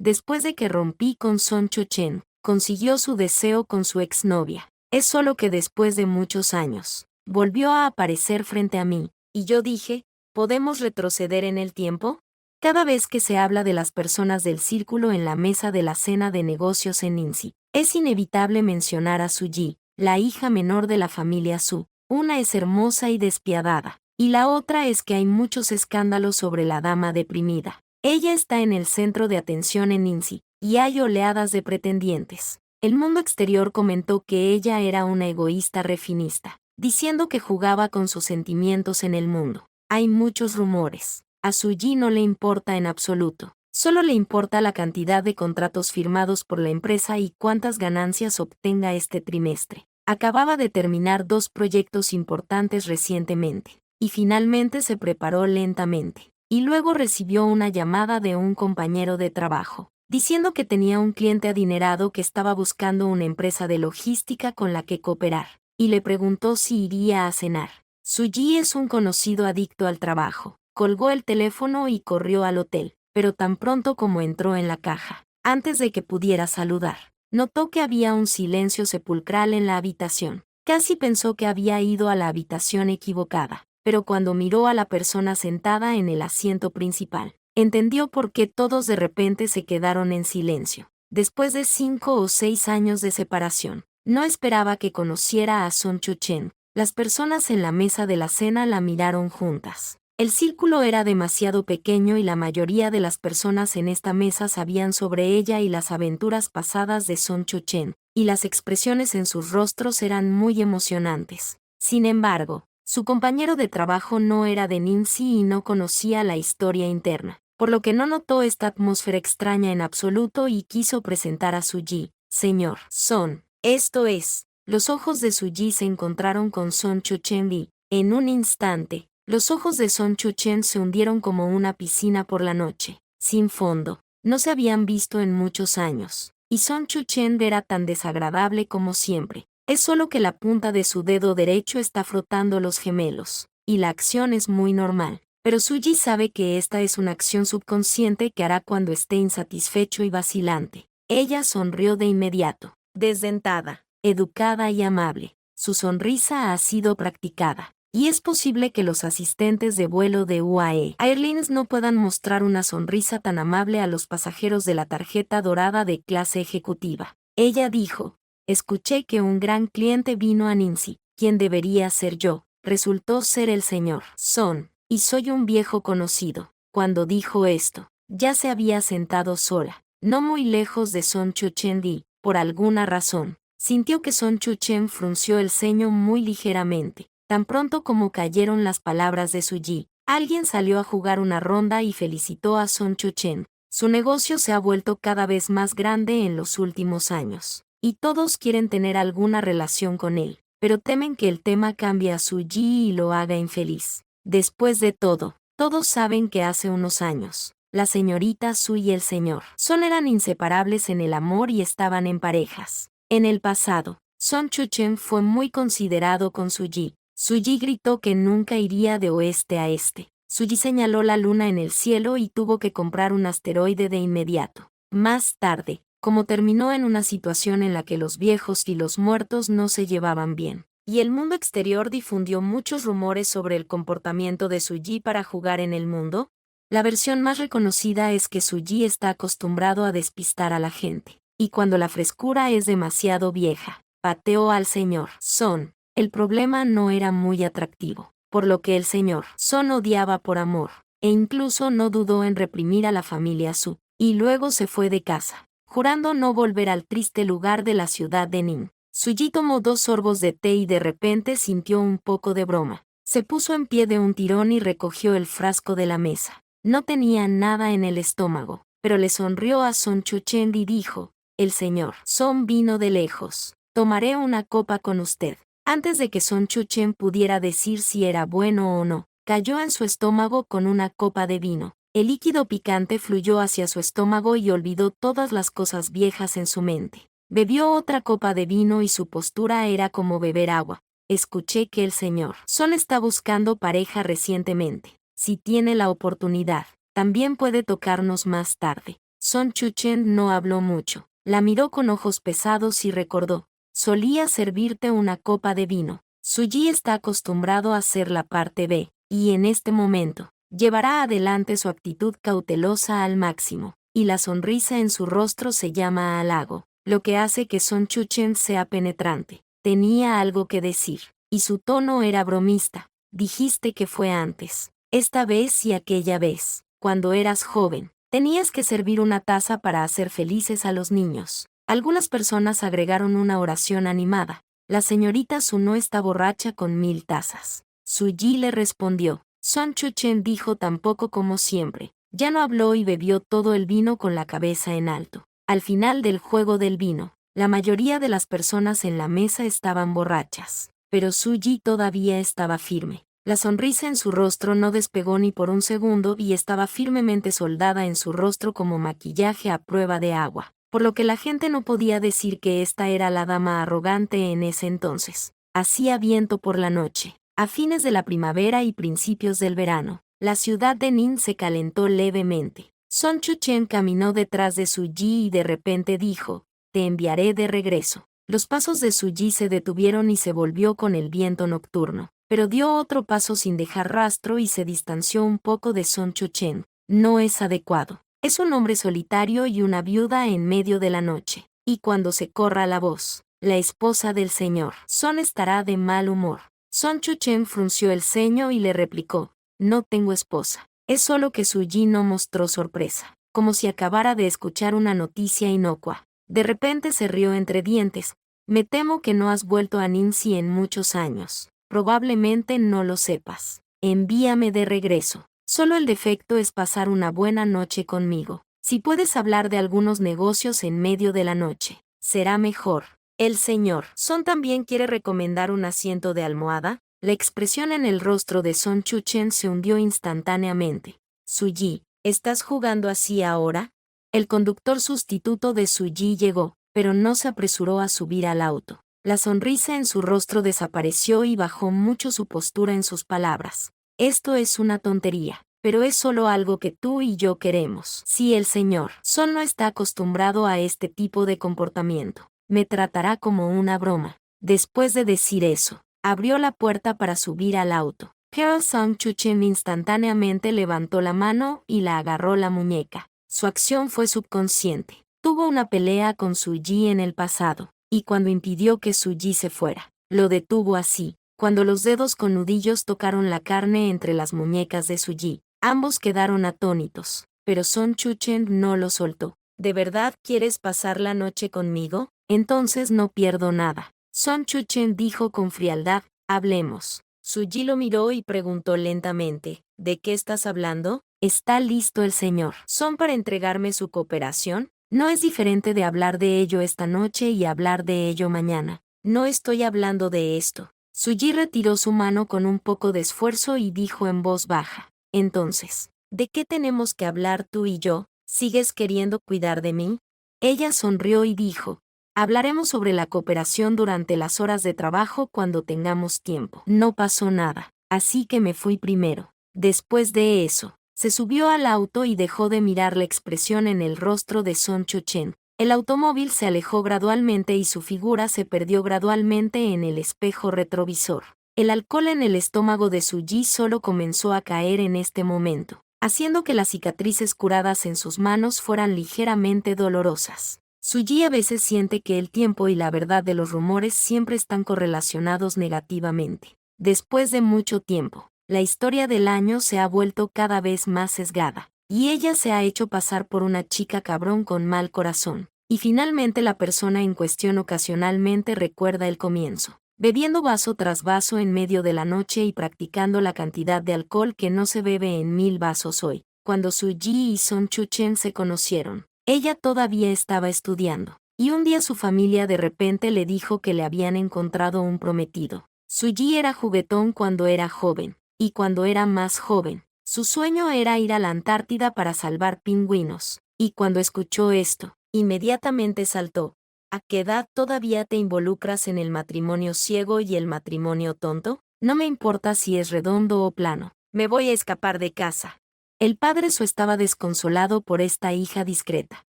Después de que rompí con Son Cho-chen, consiguió su deseo con su exnovia. Es solo que después de muchos años, volvió a aparecer frente a mí, y yo dije, ¿podemos retroceder en el tiempo? Cada vez que se habla de las personas del círculo en la mesa de la cena de negocios en Insi, es inevitable mencionar a Su-ji, la hija menor de la familia Su. Una es hermosa y despiadada, y la otra es que hay muchos escándalos sobre la dama deprimida. Ella está en el centro de atención en Insi, y hay oleadas de pretendientes. El mundo exterior comentó que ella era una egoísta refinista, diciendo que jugaba con sus sentimientos en el mundo. Hay muchos rumores. A Su-ji no le importa en absoluto. Solo le importa la cantidad de contratos firmados por la empresa y cuántas ganancias obtenga este trimestre. Acababa de terminar 2 proyectos importantes recientemente, y finalmente se preparó lentamente. Y luego recibió una llamada de un compañero de trabajo, diciendo que tenía un cliente adinerado que estaba buscando una empresa de logística con la que cooperar, y le preguntó si iría a cenar. Su-ji es un conocido adicto al trabajo. Colgó el teléfono y corrió al hotel, pero tan pronto como entró en la caja, antes de que pudiera saludar, notó que había un silencio sepulcral en la habitación. Casi pensó que había ido a la habitación equivocada, pero cuando miró a la persona sentada en el asiento principal, entendió por qué todos de repente se quedaron en silencio. Después de 5 o 6 años de separación, no esperaba que conociera a Son Cho-chen. Las personas en la mesa de la cena la miraron juntas. El círculo era demasiado pequeño y la mayoría de las personas en esta mesa sabían sobre ella y las aventuras pasadas de Son Cho-chen, y las expresiones en sus rostros eran muy emocionantes. Sin embargo, su compañero de trabajo no era de Ninsi y no conocía la historia interna, por lo que no notó esta atmósfera extraña en absoluto y quiso presentar a Su-ji. Señor Son, esto es. Los ojos de Su-ji se encontraron con Son Cho-chen y, en un instante, los ojos de Son Cho-chen se hundieron como una piscina por la noche, sin fondo. No se habían visto en muchos años, y Son Cho-chen era tan desagradable como siempre. Es solo que la punta de su dedo derecho está frotando los gemelos, y la acción es muy normal. Pero Su-ji sabe que esta es una acción subconsciente que hará cuando esté insatisfecho y vacilante. Ella sonrió de inmediato, desdentada, educada y amable. Su sonrisa ha sido practicada. Y es posible que los asistentes de vuelo de UAE Airlines no puedan mostrar una sonrisa tan amable a los pasajeros de la tarjeta dorada de clase ejecutiva. Ella dijo, escuché que un gran cliente vino a Ninsi, quien debería ser yo, resultó ser el señor Son, y soy un viejo conocido. Cuando dijo esto, ya se había sentado sola, no muy lejos de Son Cho-chen y, por alguna razón, sintió que Son Cho-chen frunció el ceño muy ligeramente. Tan pronto como cayeron las palabras de Su-ji, alguien salió a jugar una ronda y felicitó a Son Cho-chen. Su negocio se ha vuelto cada vez más grande en los últimos años, y todos quieren tener alguna relación con él, pero temen que el tema cambie a Su-ji y lo haga infeliz. Después de todo, todos saben que hace unos años, la señorita Su y el señor Son eran inseparables en el amor y estaban en parejas. En el pasado, Son Cho-chen fue muy considerado con Su-ji. Su-ji gritó que nunca iría de oeste a este. Su-ji señaló la luna en el cielo y tuvo que comprar un asteroide de inmediato. Más tarde, como terminó en una situación en la que los viejos y los muertos no se llevaban bien, y el mundo exterior difundió muchos rumores sobre el comportamiento de Su-ji para jugar en el mundo, la versión más reconocida es que Su-ji está acostumbrado a despistar a la gente, y cuando la frescura es demasiado vieja, pateó al señor Son. El problema no era muy atractivo, por lo que el señor Son odiaba por amor, e incluso no dudó en reprimir a la familia Su, y luego se fue de casa, jurando no volver al triste lugar de la ciudad de Ning. Su-ji tomó 2 sorbos de té y de repente sintió un poco de broma. Se puso en pie de un tirón y recogió el frasco de la mesa. No tenía nada en el estómago, pero le sonrió a Son Cho-chen y dijo, el señor Son vino de lejos. Tomaré una copa con usted. Antes de que Son Cho-chen pudiera decir si era bueno o no, cayó en su estómago con una copa de vino. El líquido picante fluyó hacia su estómago y olvidó todas las cosas viejas en su mente. Bebió otra copa de vino y su postura era como beber agua. Escuché que el señor Son está buscando pareja recientemente. Si tiene la oportunidad, también puede tocarnos más tarde. Son Chuchen no habló mucho. La miró con ojos pesados y recordó. Solía servirte una copa de vino. Suji está acostumbrado a hacer la parte B, y en este momento, llevará adelante su actitud cautelosa al máximo, y la sonrisa en su rostro se llama halago, lo que hace que Son Chuchen sea penetrante. Tenía algo que decir, y su tono era bromista. Dijiste que fue antes, esta vez y aquella vez, cuando eras joven. Tenías que servir una taza para hacer felices a los niños. Algunas personas agregaron una oración animada. La señorita Su no está borracha con 1000 tazas. Suji le respondió. Son Chuchen dijo tan poco como siempre. Ya no habló y bebió todo el vino con la cabeza en alto. Al final del juego del vino, la mayoría de las personas en la mesa estaban borrachas. Pero Suji todavía estaba firme. La sonrisa en su rostro no despegó ni por un segundo y estaba firmemente soldada en su rostro como maquillaje a prueba de agua, por lo que la gente no podía decir que esta era la dama arrogante en ese entonces. Hacía viento por la noche. A fines de la primavera y principios del verano, la ciudad de Nin se calentó levemente. Son Chuchen caminó detrás de Suji y de repente dijo, te enviaré de regreso. Los pasos de Suji se detuvieron y se volvió con el viento nocturno, pero dio otro paso sin dejar rastro y se distanció un poco de Son Chuchen. No es adecuado. Es un hombre solitario y una viuda en medio de la noche. Y cuando se corra la voz, la esposa del señor Son estará de mal humor. Son Chuchen frunció el ceño y le replicó, no tengo esposa. Es solo que Suji no mostró sorpresa, como si acabara de escuchar una noticia inocua. De repente se rió entre dientes. Me temo que no has vuelto a Ninsi en muchos años. Probablemente no lo sepas. Envíame de regreso. Solo el defecto es pasar una buena noche conmigo. Si puedes hablar de algunos negocios en medio de la noche, será mejor. El señor Son también quiere recomendar un asiento de almohada. La expresión en el rostro de Son Chuchen se hundió instantáneamente. Suji, ¿estás jugando así ahora? El conductor sustituto de Suji llegó, pero no se apresuró a subir al auto. La sonrisa en su rostro desapareció y bajó mucho su postura en sus palabras. Esto es una tontería, pero es solo algo que tú y yo queremos. Si el señor Son no está acostumbrado a este tipo de comportamiento, me tratará como una broma. Después de decir eso, abrió la puerta para subir al auto. Pero Son Chuchen instantáneamente levantó la mano y la agarró la muñeca. Su acción fue subconsciente. Tuvo una pelea con Suji en el pasado, y cuando impidió que Suji se fuera, lo detuvo así. Cuando los dedos con nudillos tocaron la carne entre las muñecas de Suji, ambos quedaron atónitos, pero Son Chuchen no lo soltó. ¿De verdad quieres pasar la noche conmigo? Entonces no pierdo nada. Son Chuchen dijo con frialdad, hablemos. Suji lo miró y preguntó lentamente, ¿de qué estás hablando? ¿Está listo el señor Son para entregarme su cooperación? No es diferente de hablar de ello esta noche y hablar de ello mañana. No estoy hablando de esto. Suji retiró su mano con un poco de esfuerzo y dijo en voz baja, entonces, ¿de qué tenemos que hablar tú y yo? ¿Sigues queriendo cuidar de mí? Ella sonrió y dijo, hablaremos sobre la cooperación durante las horas de trabajo cuando tengamos tiempo. No pasó nada, así que me fui primero. Después de eso, se subió al auto y dejó de mirar la expresión en el rostro de Son Chuchen. El automóvil se alejó gradualmente y su figura se perdió gradualmente en el espejo retrovisor. El alcohol en el estómago de Suji solo comenzó a caer en este momento, haciendo que las cicatrices curadas en sus manos fueran ligeramente dolorosas. Suji a veces siente que el tiempo y la verdad de los rumores siempre están correlacionados negativamente. Después de mucho tiempo, la historia del año se ha vuelto cada vez más sesgada, y ella se ha hecho pasar por una chica cabrón con mal corazón. Y finalmente la persona en cuestión ocasionalmente recuerda el comienzo, bebiendo vaso tras vaso en medio de la noche y practicando la cantidad de alcohol que no se bebe en 1000 vasos hoy. Cuando Suji y Son Chuchen se conocieron, ella todavía estaba estudiando, y un día su familia de repente le dijo que le habían encontrado un prometido. Suji era juguetón cuando era joven, y cuando era más joven, su sueño era ir a la Antártida para salvar pingüinos, y cuando escuchó esto, inmediatamente saltó. ¿A qué edad todavía te involucras en el matrimonio ciego y el matrimonio tonto? No me importa si es redondo o plano, me voy a escapar de casa. El padre Su estaba desconsolado por esta hija discreta.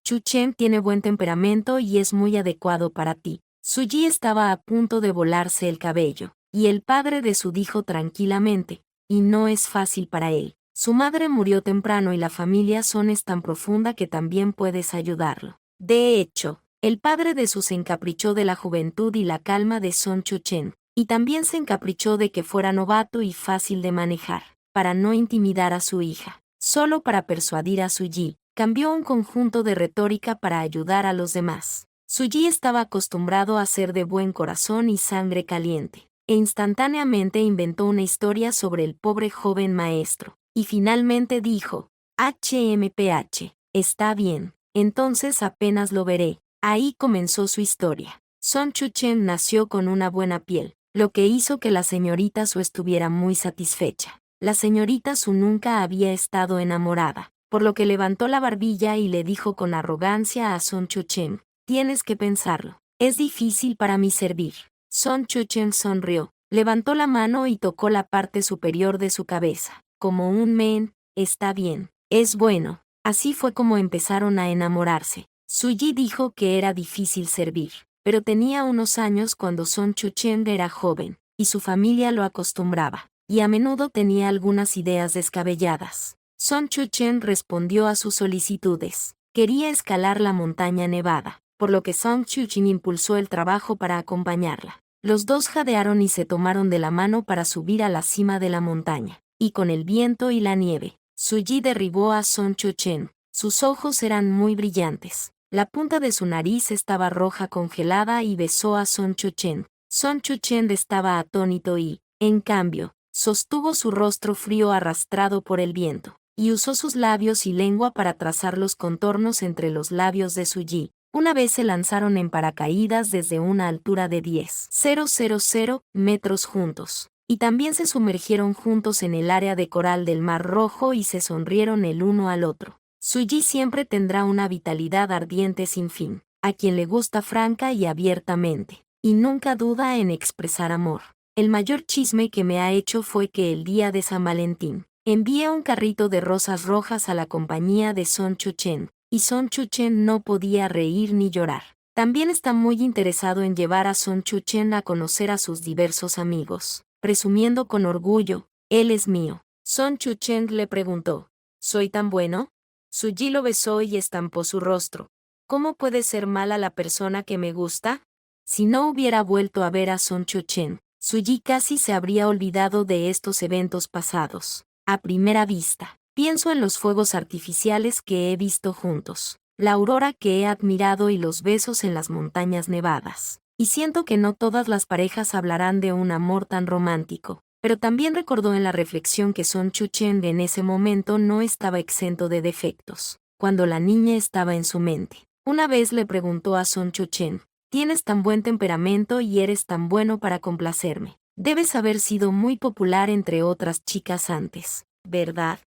Chu-chen tiene buen temperamento y es muy adecuado para ti. Su-ji estaba a punto de volarse el cabello, y el padre de Su dijo tranquilamente, y no es fácil para él. Su madre murió temprano y la familia Son es tan profunda que también puedes ayudarlo. De hecho, el padre de Su se encaprichó de la juventud y la calma de Son Chu-chen, y también se encaprichó de que fuera novato y fácil de manejar, para no intimidar a su hija. Solo para persuadir a Su-ji, cambió un conjunto de retórica para ayudar a los demás. Su-ji estaba acostumbrado a ser de buen corazón y sangre caliente, e instantáneamente inventó una historia sobre el pobre joven maestro, y finalmente dijo, HMPH, está bien, entonces apenas lo veré. Ahí comenzó su historia. Son Chu-chen nació con una buena piel, lo que hizo que la señorita Su estuviera muy satisfecha. La señorita Su nunca había estado enamorada, por lo que levantó la barbilla y le dijo con arrogancia a Son Chu-chen, tienes que pensarlo, es difícil para mí servir. Son Chu-chen sonrió, levantó la mano y tocó la parte superior de su cabeza, como un men, está bien, es bueno. Así fue como empezaron a enamorarse. Su-ji dijo que era difícil servir, pero tenía unos años cuando Son Chu-chen era joven, y su familia lo acostumbraba, y a menudo tenía algunas ideas descabelladas. Son Chu-chen respondió a sus solicitudes. Quería escalar la montaña nevada, por lo que Son Chu-chen impulsó el trabajo para acompañarla. Los dos jadearon y se tomaron de la mano para subir a la cima de la montaña, y con el viento y la nieve, Su-ji derribó a Son Chu-chen. Sus ojos eran muy brillantes. La punta de su nariz estaba roja congelada y besó a Son Chu-chen. Son Chu-chen estaba atónito y, en cambio, sostuvo su rostro frío arrastrado por el viento, y usó sus labios y lengua para trazar los contornos entre los labios de Su-ji. Una vez se lanzaron en paracaídas desde una altura de 10,000 metros juntos, y también se sumergieron juntos en el área de coral del Mar Rojo y se sonrieron el uno al otro. Su-ji siempre tendrá una vitalidad ardiente sin fin, a quien le gusta franca y abiertamente, y nunca duda en expresar amor. El mayor chisme que me ha hecho fue que el día de San Valentín, envié un carrito de rosas rojas a la compañía de Son Chu-chen, y Son Chu-chen no podía reír ni llorar. También está muy interesado en llevar a Son Chu-chen a conocer a sus diversos amigos, presumiendo con orgullo, él es mío. Son Chu-chen le preguntó, ¿soy tan bueno? Su-ji lo besó y estampó su rostro. ¿Cómo puede ser mala la persona que me gusta? Si no hubiera vuelto a ver a Son Chu-chen, Su-ji casi se habría olvidado de estos eventos pasados. A primera vista, pienso en los fuegos artificiales que he visto juntos, la aurora que he admirado y los besos en las montañas nevadas. Y siento que no todas las parejas hablarán de un amor tan romántico. Pero también recordó en la reflexión que Son Chu-chen en ese momento no estaba exento de defectos, cuando la niña estaba en su mente. Una vez le preguntó a Son Chu-chen, tienes tan buen temperamento y eres tan bueno para complacerme. Debes haber sido muy popular entre otras chicas antes, ¿verdad?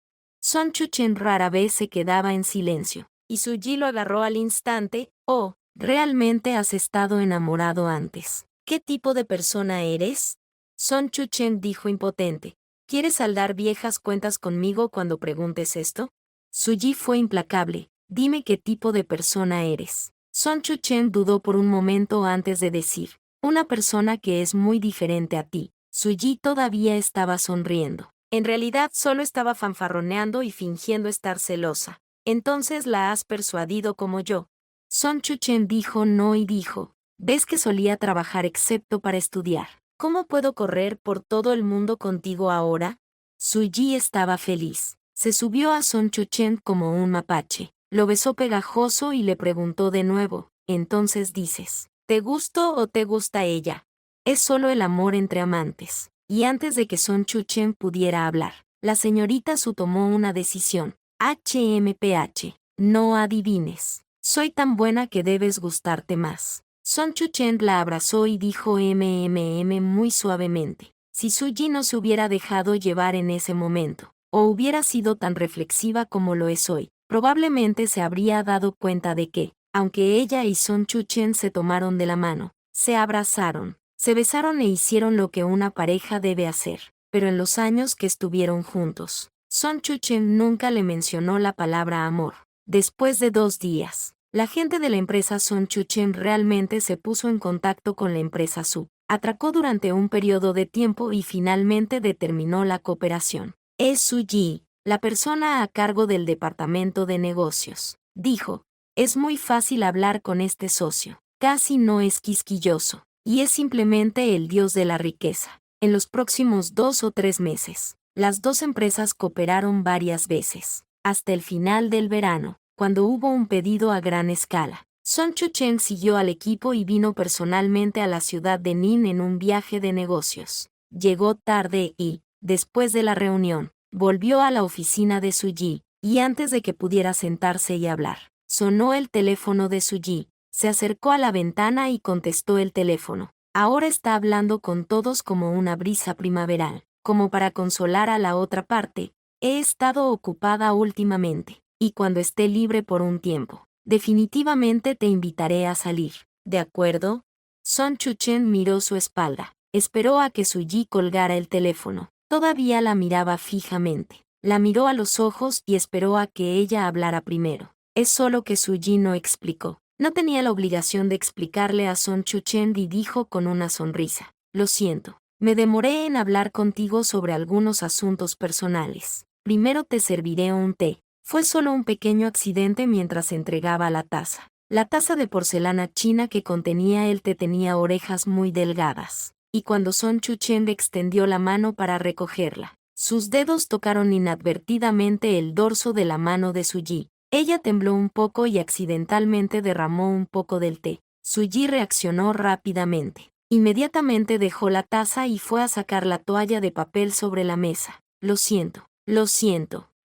Son Chu-chen rara vez se quedaba en silencio, y Su-ji lo agarró al instante. Oh, ¿realmente has estado enamorado antes? ¿Qué tipo de persona eres? Son Chu-chen dijo impotente, ¿quieres saldar viejas cuentas conmigo cuando preguntes esto? Su-ji fue implacable, dime qué tipo de persona eres. Son Chu-chen dudó por un momento antes de decir, una persona que es muy diferente a ti. Su-ji todavía estaba sonriendo. En realidad solo estaba fanfarroneando y fingiendo estar celosa. Entonces la has persuadido como yo. Son Chu-chen dijo no y dijo, ves que solía trabajar excepto para estudiar. ¿Cómo puedo correr por todo el mundo contigo ahora? Su-ji estaba feliz. Se subió a Son Chu-chen como un mapache, lo besó pegajoso y le preguntó de nuevo, entonces dices, ¿te gusto o te gusta ella? Es solo el amor entre amantes. Y antes de que Son Chu-chen pudiera hablar, la señorita Su tomó una decisión. HMPH, no adivines. Soy tan buena que debes gustarte más. Son Chu-chen la abrazó y dijo muy suavemente. Si Su-ji no se hubiera dejado llevar en ese momento, o hubiera sido tan reflexiva como lo es hoy, probablemente se habría dado cuenta de que, aunque ella y Son Chu-chen se tomaron de la mano, se abrazaron, se besaron e hicieron lo que una pareja debe hacer, pero en los años que estuvieron juntos, Son Chuchen nunca le mencionó la palabra amor. Después de 2 días, la gente de la empresa Son Chuchen realmente se puso en contacto con la empresa Su. Atracó durante un periodo de tiempo y finalmente determinó la cooperación. Es Su Yi, la persona a cargo del departamento de negocios. Dijo, es muy fácil hablar con este socio. Casi no es quisquilloso. Y es simplemente el dios de la riqueza. En los próximos 2 o 3 meses, las 2 empresas cooperaron varias veces. Hasta el final del verano, cuando hubo un pedido a gran escala. Son Chuchen siguió al equipo y vino personalmente a la ciudad de Nin en un viaje de negocios. Llegó tarde y, después de la reunión, volvió a la oficina de Su Yi, y antes de que pudiera sentarse y hablar, sonó el teléfono de Su Yi. Se acercó a la ventana y contestó el teléfono. Ahora está hablando con todos como una brisa primaveral. Como para consolar a la otra parte, he estado ocupada últimamente, y cuando esté libre por un tiempo, definitivamente te invitaré a salir. ¿De acuerdo? Son Chuchen miró su espalda. Esperó a que Su Yi colgara el teléfono. Todavía la miraba fijamente. La miró a los ojos y esperó a que ella hablara primero. Es solo que Su Yi no explicó. No tenía la obligación de explicarle a Son Chuchen y dijo con una sonrisa. Lo siento. Me demoré en hablar contigo sobre algunos asuntos personales. Primero te serviré un té. Fue solo un pequeño accidente mientras entregaba la taza. La taza de porcelana china que contenía el té tenía orejas muy delgadas. Y cuando Son Chuchen extendió la mano para recogerla, sus dedos tocaron inadvertidamente el dorso de la mano de Su Yi. Ella tembló un poco y accidentalmente derramó un poco del té. Su Yi reaccionó rápidamente. Inmediatamente dejó la taza y fue a sacar la toalla de papel sobre la mesa. Lo siento,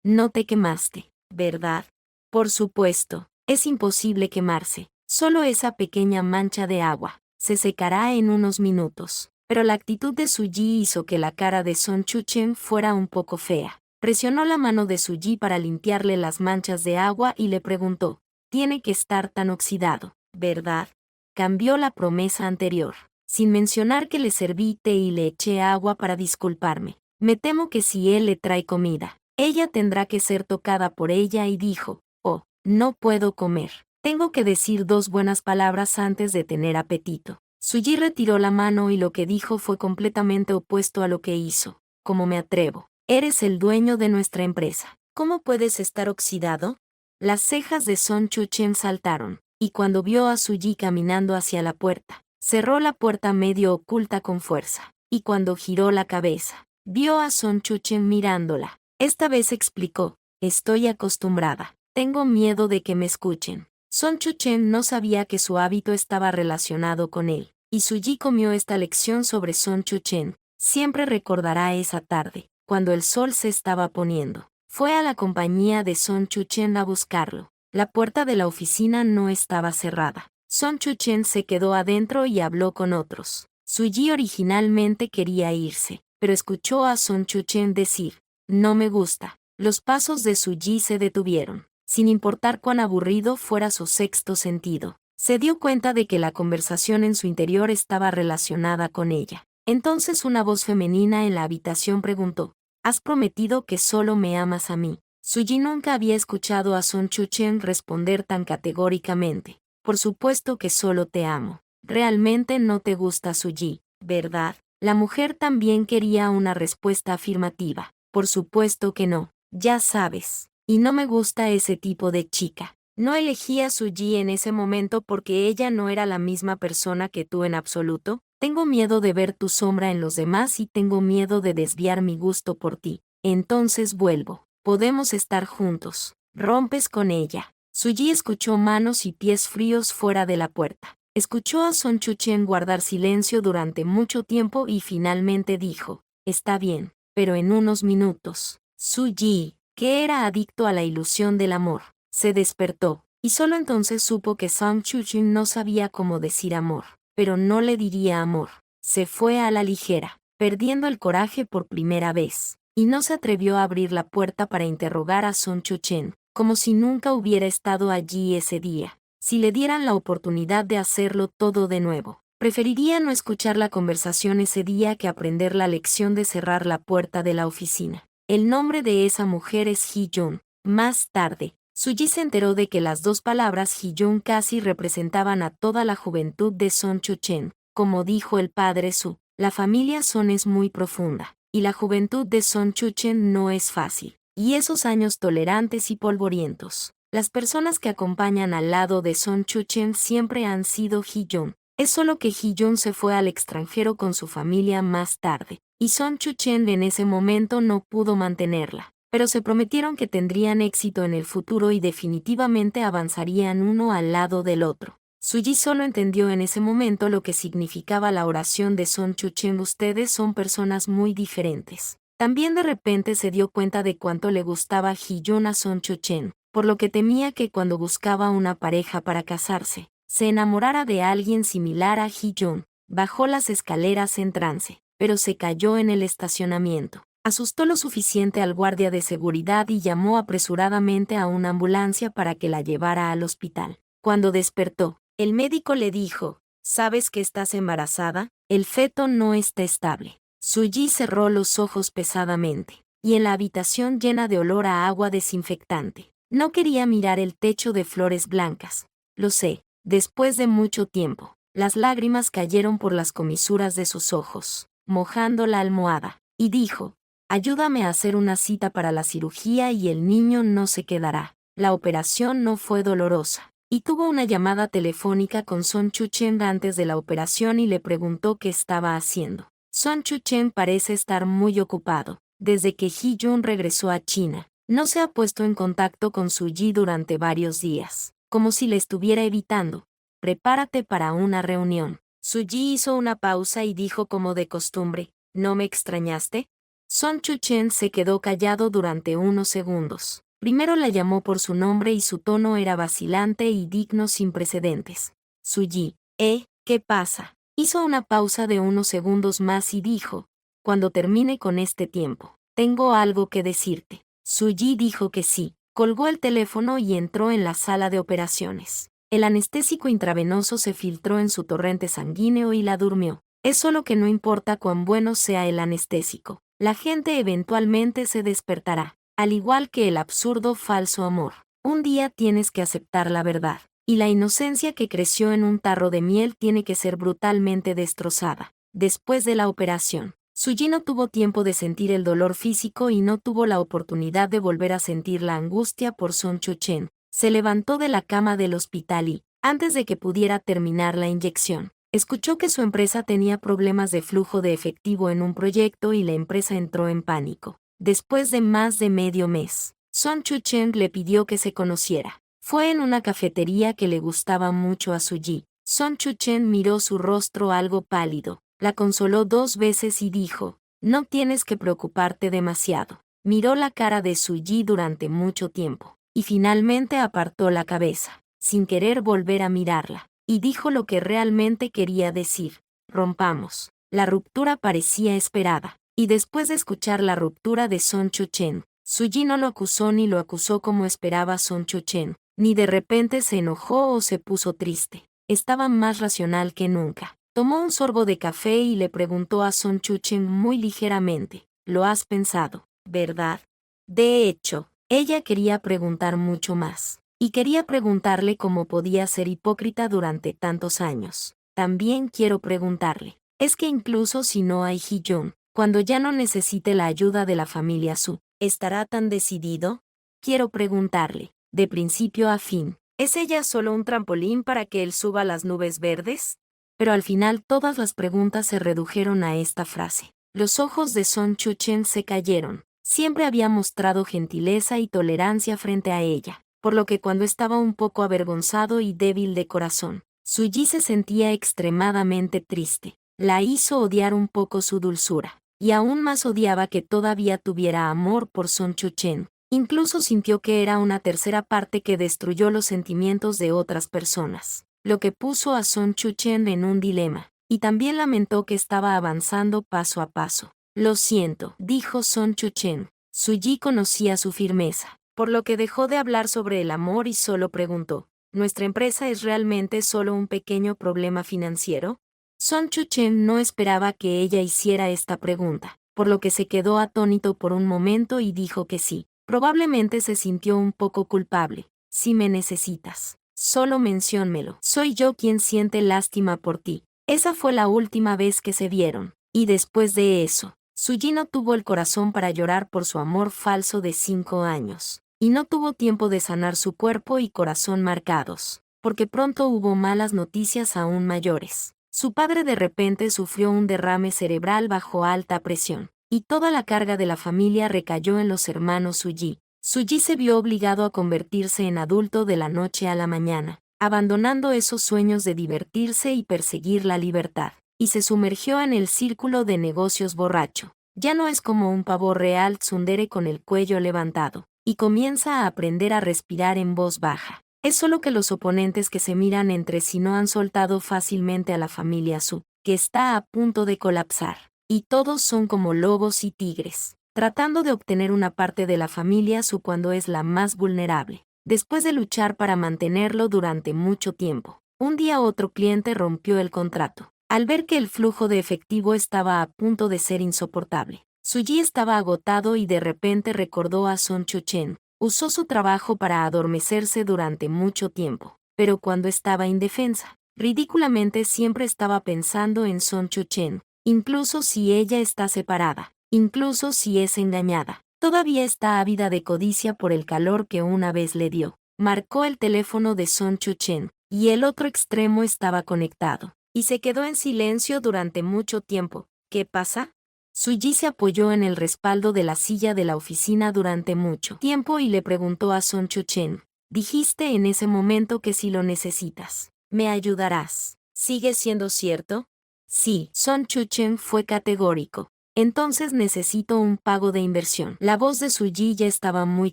no te quemaste, ¿verdad? Por supuesto, es imposible quemarse. Solo esa pequeña mancha de agua. Se secará en unos minutos. Pero la actitud de Su Yi hizo que la cara de Son Chuchen fuera un poco fea. Presionó la mano de Su Yi para limpiarle las manchas de agua y le preguntó, tiene que estar tan oxidado, ¿verdad? Cambió la promesa anterior. Sin mencionar que le serví té y le eché agua para disculparme. Me temo que si él le trae comida, ella tendrá que ser tocada por ella y dijo, oh, no puedo comer. Tengo que decir 2 buenas palabras antes de tener apetito. Su Yi retiró la mano y lo que dijo fue completamente opuesto a lo que hizo. ¿Cómo me atrevo? Eres el dueño de nuestra empresa. ¿Cómo puedes estar oxidado? Las cejas de Son Chuchen saltaron, y cuando vio a Su Yi caminando hacia la puerta, cerró la puerta medio oculta con fuerza, y cuando giró la cabeza, vio a Son Chuchen mirándola. Esta vez explicó, estoy acostumbrada, tengo miedo de que me escuchen. Son Chuchen no sabía que su hábito estaba relacionado con él, y Su Yi comió esta lección sobre Son Chuchen. Siempre recordará esa tarde, cuando el sol se estaba poniendo. Fue a la compañía de Son Chuchen a buscarlo. La puerta de la oficina no estaba cerrada. Son Chuchen se quedó adentro y habló con otros. Su Yi originalmente quería irse, pero escuchó a Son Chuchen decir, no me gusta. Los pasos de Su Yi se detuvieron. Sin importar cuán aburrido fuera su sexto sentido, se dio cuenta de que la conversación en su interior estaba relacionada con ella. Entonces una voz femenina en la habitación preguntó, ¿has prometido que solo me amas a mí? Su Yi nunca había escuchado a Son Chuchen responder tan categóricamente. Por supuesto que solo te amo. Realmente no te gusta Su Yi, ¿verdad? La mujer también quería una respuesta afirmativa. Por supuesto que no, ya sabes. Y no me gusta ese tipo de chica. No elegí a Su Yi en ese momento porque ella no era la misma persona que tú en absoluto. Tengo miedo de ver tu sombra en los demás y tengo miedo de desviar mi gusto por ti. Entonces vuelvo. Podemos estar juntos. Rompes con ella. Su Yi escuchó manos y pies fríos fuera de la puerta. Escuchó a Son Chuchen guardar silencio durante mucho tiempo y finalmente dijo, está bien, pero en unos minutos. Su Yi, que era adicto a la ilusión del amor, se despertó, y solo entonces supo que Son Chuchen no sabía cómo decir amor, pero no le diría amor. Se fue a la ligera, perdiendo el coraje por primera vez, y no se atrevió a abrir la puerta para interrogar a Son Chuchen, como si nunca hubiera estado allí ese día. Si le dieran la oportunidad de hacerlo todo de nuevo, preferiría no escuchar la conversación ese día que aprender la lección de cerrar la puerta de la oficina. El nombre de esa mujer es Hee-jun. Más tarde, Suji se enteró de que las dos palabras Hee-jun casi representaban a toda la juventud de Son Chu-chen. Como dijo el padre Su, la familia Son es muy profunda, y la juventud de Son Chu-chen no es fácil. Y esos años tolerantes y polvorientos. Las personas que acompañan al lado de Son Chu-chen siempre han sido Hee-jun. Es solo que Hee-jun se fue al extranjero con su familia más tarde, y Son Chu-chen en ese momento no pudo mantenerla. Pero se prometieron que tendrían éxito en el futuro y definitivamente avanzarían uno al lado del otro. Suji solo entendió en ese momento lo que significaba la oración de Son Chu-chen. Ustedes son personas muy diferentes. También de repente se dio cuenta de cuánto le gustaba Hee-jun a Son Chu-chen, por lo que temía que cuando buscaba una pareja para casarse, se enamorara de alguien similar a Hee-jun. Bajó las escaleras en trance, pero se cayó en el estacionamiento. Asustó lo suficiente al guardia de seguridad y llamó apresuradamente a una ambulancia para que la llevara al hospital. Cuando despertó, el médico le dijo, ¿sabes que estás embarazada? El feto no está estable. Suji cerró los ojos pesadamente, y en la habitación llena de olor a agua desinfectante. No quería mirar el techo de flores blancas. Lo sé, después de mucho tiempo, las lágrimas cayeron por las comisuras de sus ojos, mojando la almohada, y dijo, ayúdame a hacer una cita para la cirugía y el niño no se quedará. La operación no fue dolorosa, y tuvo una llamada telefónica con Son Chu-chen antes de la operación y le preguntó qué estaba haciendo. Son Chu-chen parece estar muy ocupado. Desde que Hee-jun regresó a China, no se ha puesto en contacto con Suji durante varios días, como si le estuviera evitando. Prepárate para una reunión. Suji hizo una pausa y dijo como de costumbre, ¿no me extrañaste? Son Chu-chen se quedó callado durante unos segundos. Primero la llamó por su nombre y su tono era vacilante y digno sin precedentes. Suji, ¿qué pasa? Hizo una pausa de unos segundos más y dijo, cuando termine con este tiempo, tengo algo que decirte. Suji dijo que sí, colgó el teléfono y entró en la sala de operaciones. El anestésico intravenoso se filtró en su torrente sanguíneo y la durmió. Es solo que no importa cuán bueno sea el anestésico. La gente eventualmente se despertará, al igual que el absurdo falso amor. Un día tienes que aceptar la verdad, y la inocencia que creció en un tarro de miel tiene que ser brutalmente destrozada. Después de la operación, Suji no tuvo tiempo de sentir el dolor físico y no tuvo la oportunidad de volver a sentir la angustia por Son Chu-chen. Se levantó de la cama del hospital y, antes de que pudiera terminar la inyección, escuchó que su empresa tenía problemas de flujo de efectivo en un proyecto y la empresa entró en pánico. Después de más de medio mes, Son Chu-chen le pidió que se conociera. Fue en una cafetería que le gustaba mucho a Suji. Son Chu-chen miró su rostro algo pálido, la consoló 2 veces y dijo, no tienes que preocuparte demasiado. Miró la cara de Suji durante mucho tiempo, y finalmente apartó la cabeza, sin querer volver a mirarla. Y dijo lo que realmente quería decir, rompamos. La ruptura parecía esperada, y después de escuchar la ruptura de Son Chu-chen, Suji no lo acusó ni lo acusó como esperaba Son Chu-chen, ni de repente se enojó o se puso triste. Estaba más racional que nunca. Tomó un sorbo de café y le preguntó a Son Chu-chen muy ligeramente, ¿lo has pensado, verdad? De hecho, ella quería preguntar mucho más. Y quería preguntarle cómo podía ser hipócrita durante tantos años. También quiero preguntarle, ¿es que incluso si no hay Hee-jun, cuando ya no necesite la ayuda de la familia Su, estará tan decidido? Quiero preguntarle, de principio a fin, ¿es ella solo un trampolín para que él suba a las nubes verdes? Pero al final todas las preguntas se redujeron a esta frase. Los ojos de Son Chu-chen se cayeron. Siempre había mostrado gentileza y tolerancia frente a ella, por lo que cuando estaba un poco avergonzado y débil de corazón, Suji se sentía extremadamente triste. La hizo odiar un poco su dulzura, y aún más odiaba que todavía tuviera amor por Son Chu-chen. Incluso sintió que era una tercera parte que destruyó los sentimientos de otras personas, lo que puso a Son Chu-chen en un dilema, y también lamentó que estaba avanzando paso a paso. Lo siento, dijo Son Chu-chen. Suji conocía su firmeza, por lo que dejó de hablar sobre el amor y solo preguntó, ¿nuestra empresa es realmente solo un pequeño problema financiero? Son Chu-chen no esperaba que ella hiciera esta pregunta, por lo que se quedó atónito por un momento y dijo que sí. Probablemente se sintió un poco culpable. Si me necesitas, solo menciónmelo. Soy yo quien siente lástima por ti. Esa fue la última vez que se vieron. Y después de eso, Suji no tuvo el corazón para llorar por su amor falso de 5 años. Y no tuvo tiempo de sanar su cuerpo y corazón marcados, porque pronto hubo malas noticias aún mayores. Su padre de repente sufrió un derrame cerebral bajo alta presión, y toda la carga de la familia recayó en los hermanos Suji. Suji se vio obligado a convertirse en adulto de la noche a la mañana, abandonando esos sueños de divertirse y perseguir la libertad, y se sumergió en el círculo de negocios borracho. Ya no es como un pavo real tsundere con el cuello levantado, y comienza a aprender a respirar en voz baja. Es solo que los oponentes que se miran entre sí no han soltado fácilmente a la familia Su, que está a punto de colapsar. Y todos son como lobos y tigres, tratando de obtener una parte de la familia Su cuando es la más vulnerable. Después de luchar para mantenerlo durante mucho tiempo, un día otro cliente rompió el contrato. Al ver que el flujo de efectivo estaba a punto de ser insoportable, Suji estaba agotado y de repente recordó a Son Chuchen. Usó su trabajo para adormecerse durante mucho tiempo, pero cuando estaba indefensa, ridículamente siempre estaba pensando en Son Chuchen, incluso si ella está separada, incluso si es engañada. Todavía está ávida de codicia por el calor que una vez le dio. Marcó el teléfono de Son Chuchen, y el otro extremo estaba conectado, y se quedó en silencio durante mucho tiempo. ¿Qué pasa? Suji se apoyó en el respaldo de la silla de la oficina durante mucho tiempo y le preguntó a Son Chuchen, dijiste en ese momento que si lo necesitas, me ayudarás. ¿Sigue siendo cierto? Sí, Son Chuchen fue categórico. Entonces necesito un pago de inversión. La voz de Suji ya estaba muy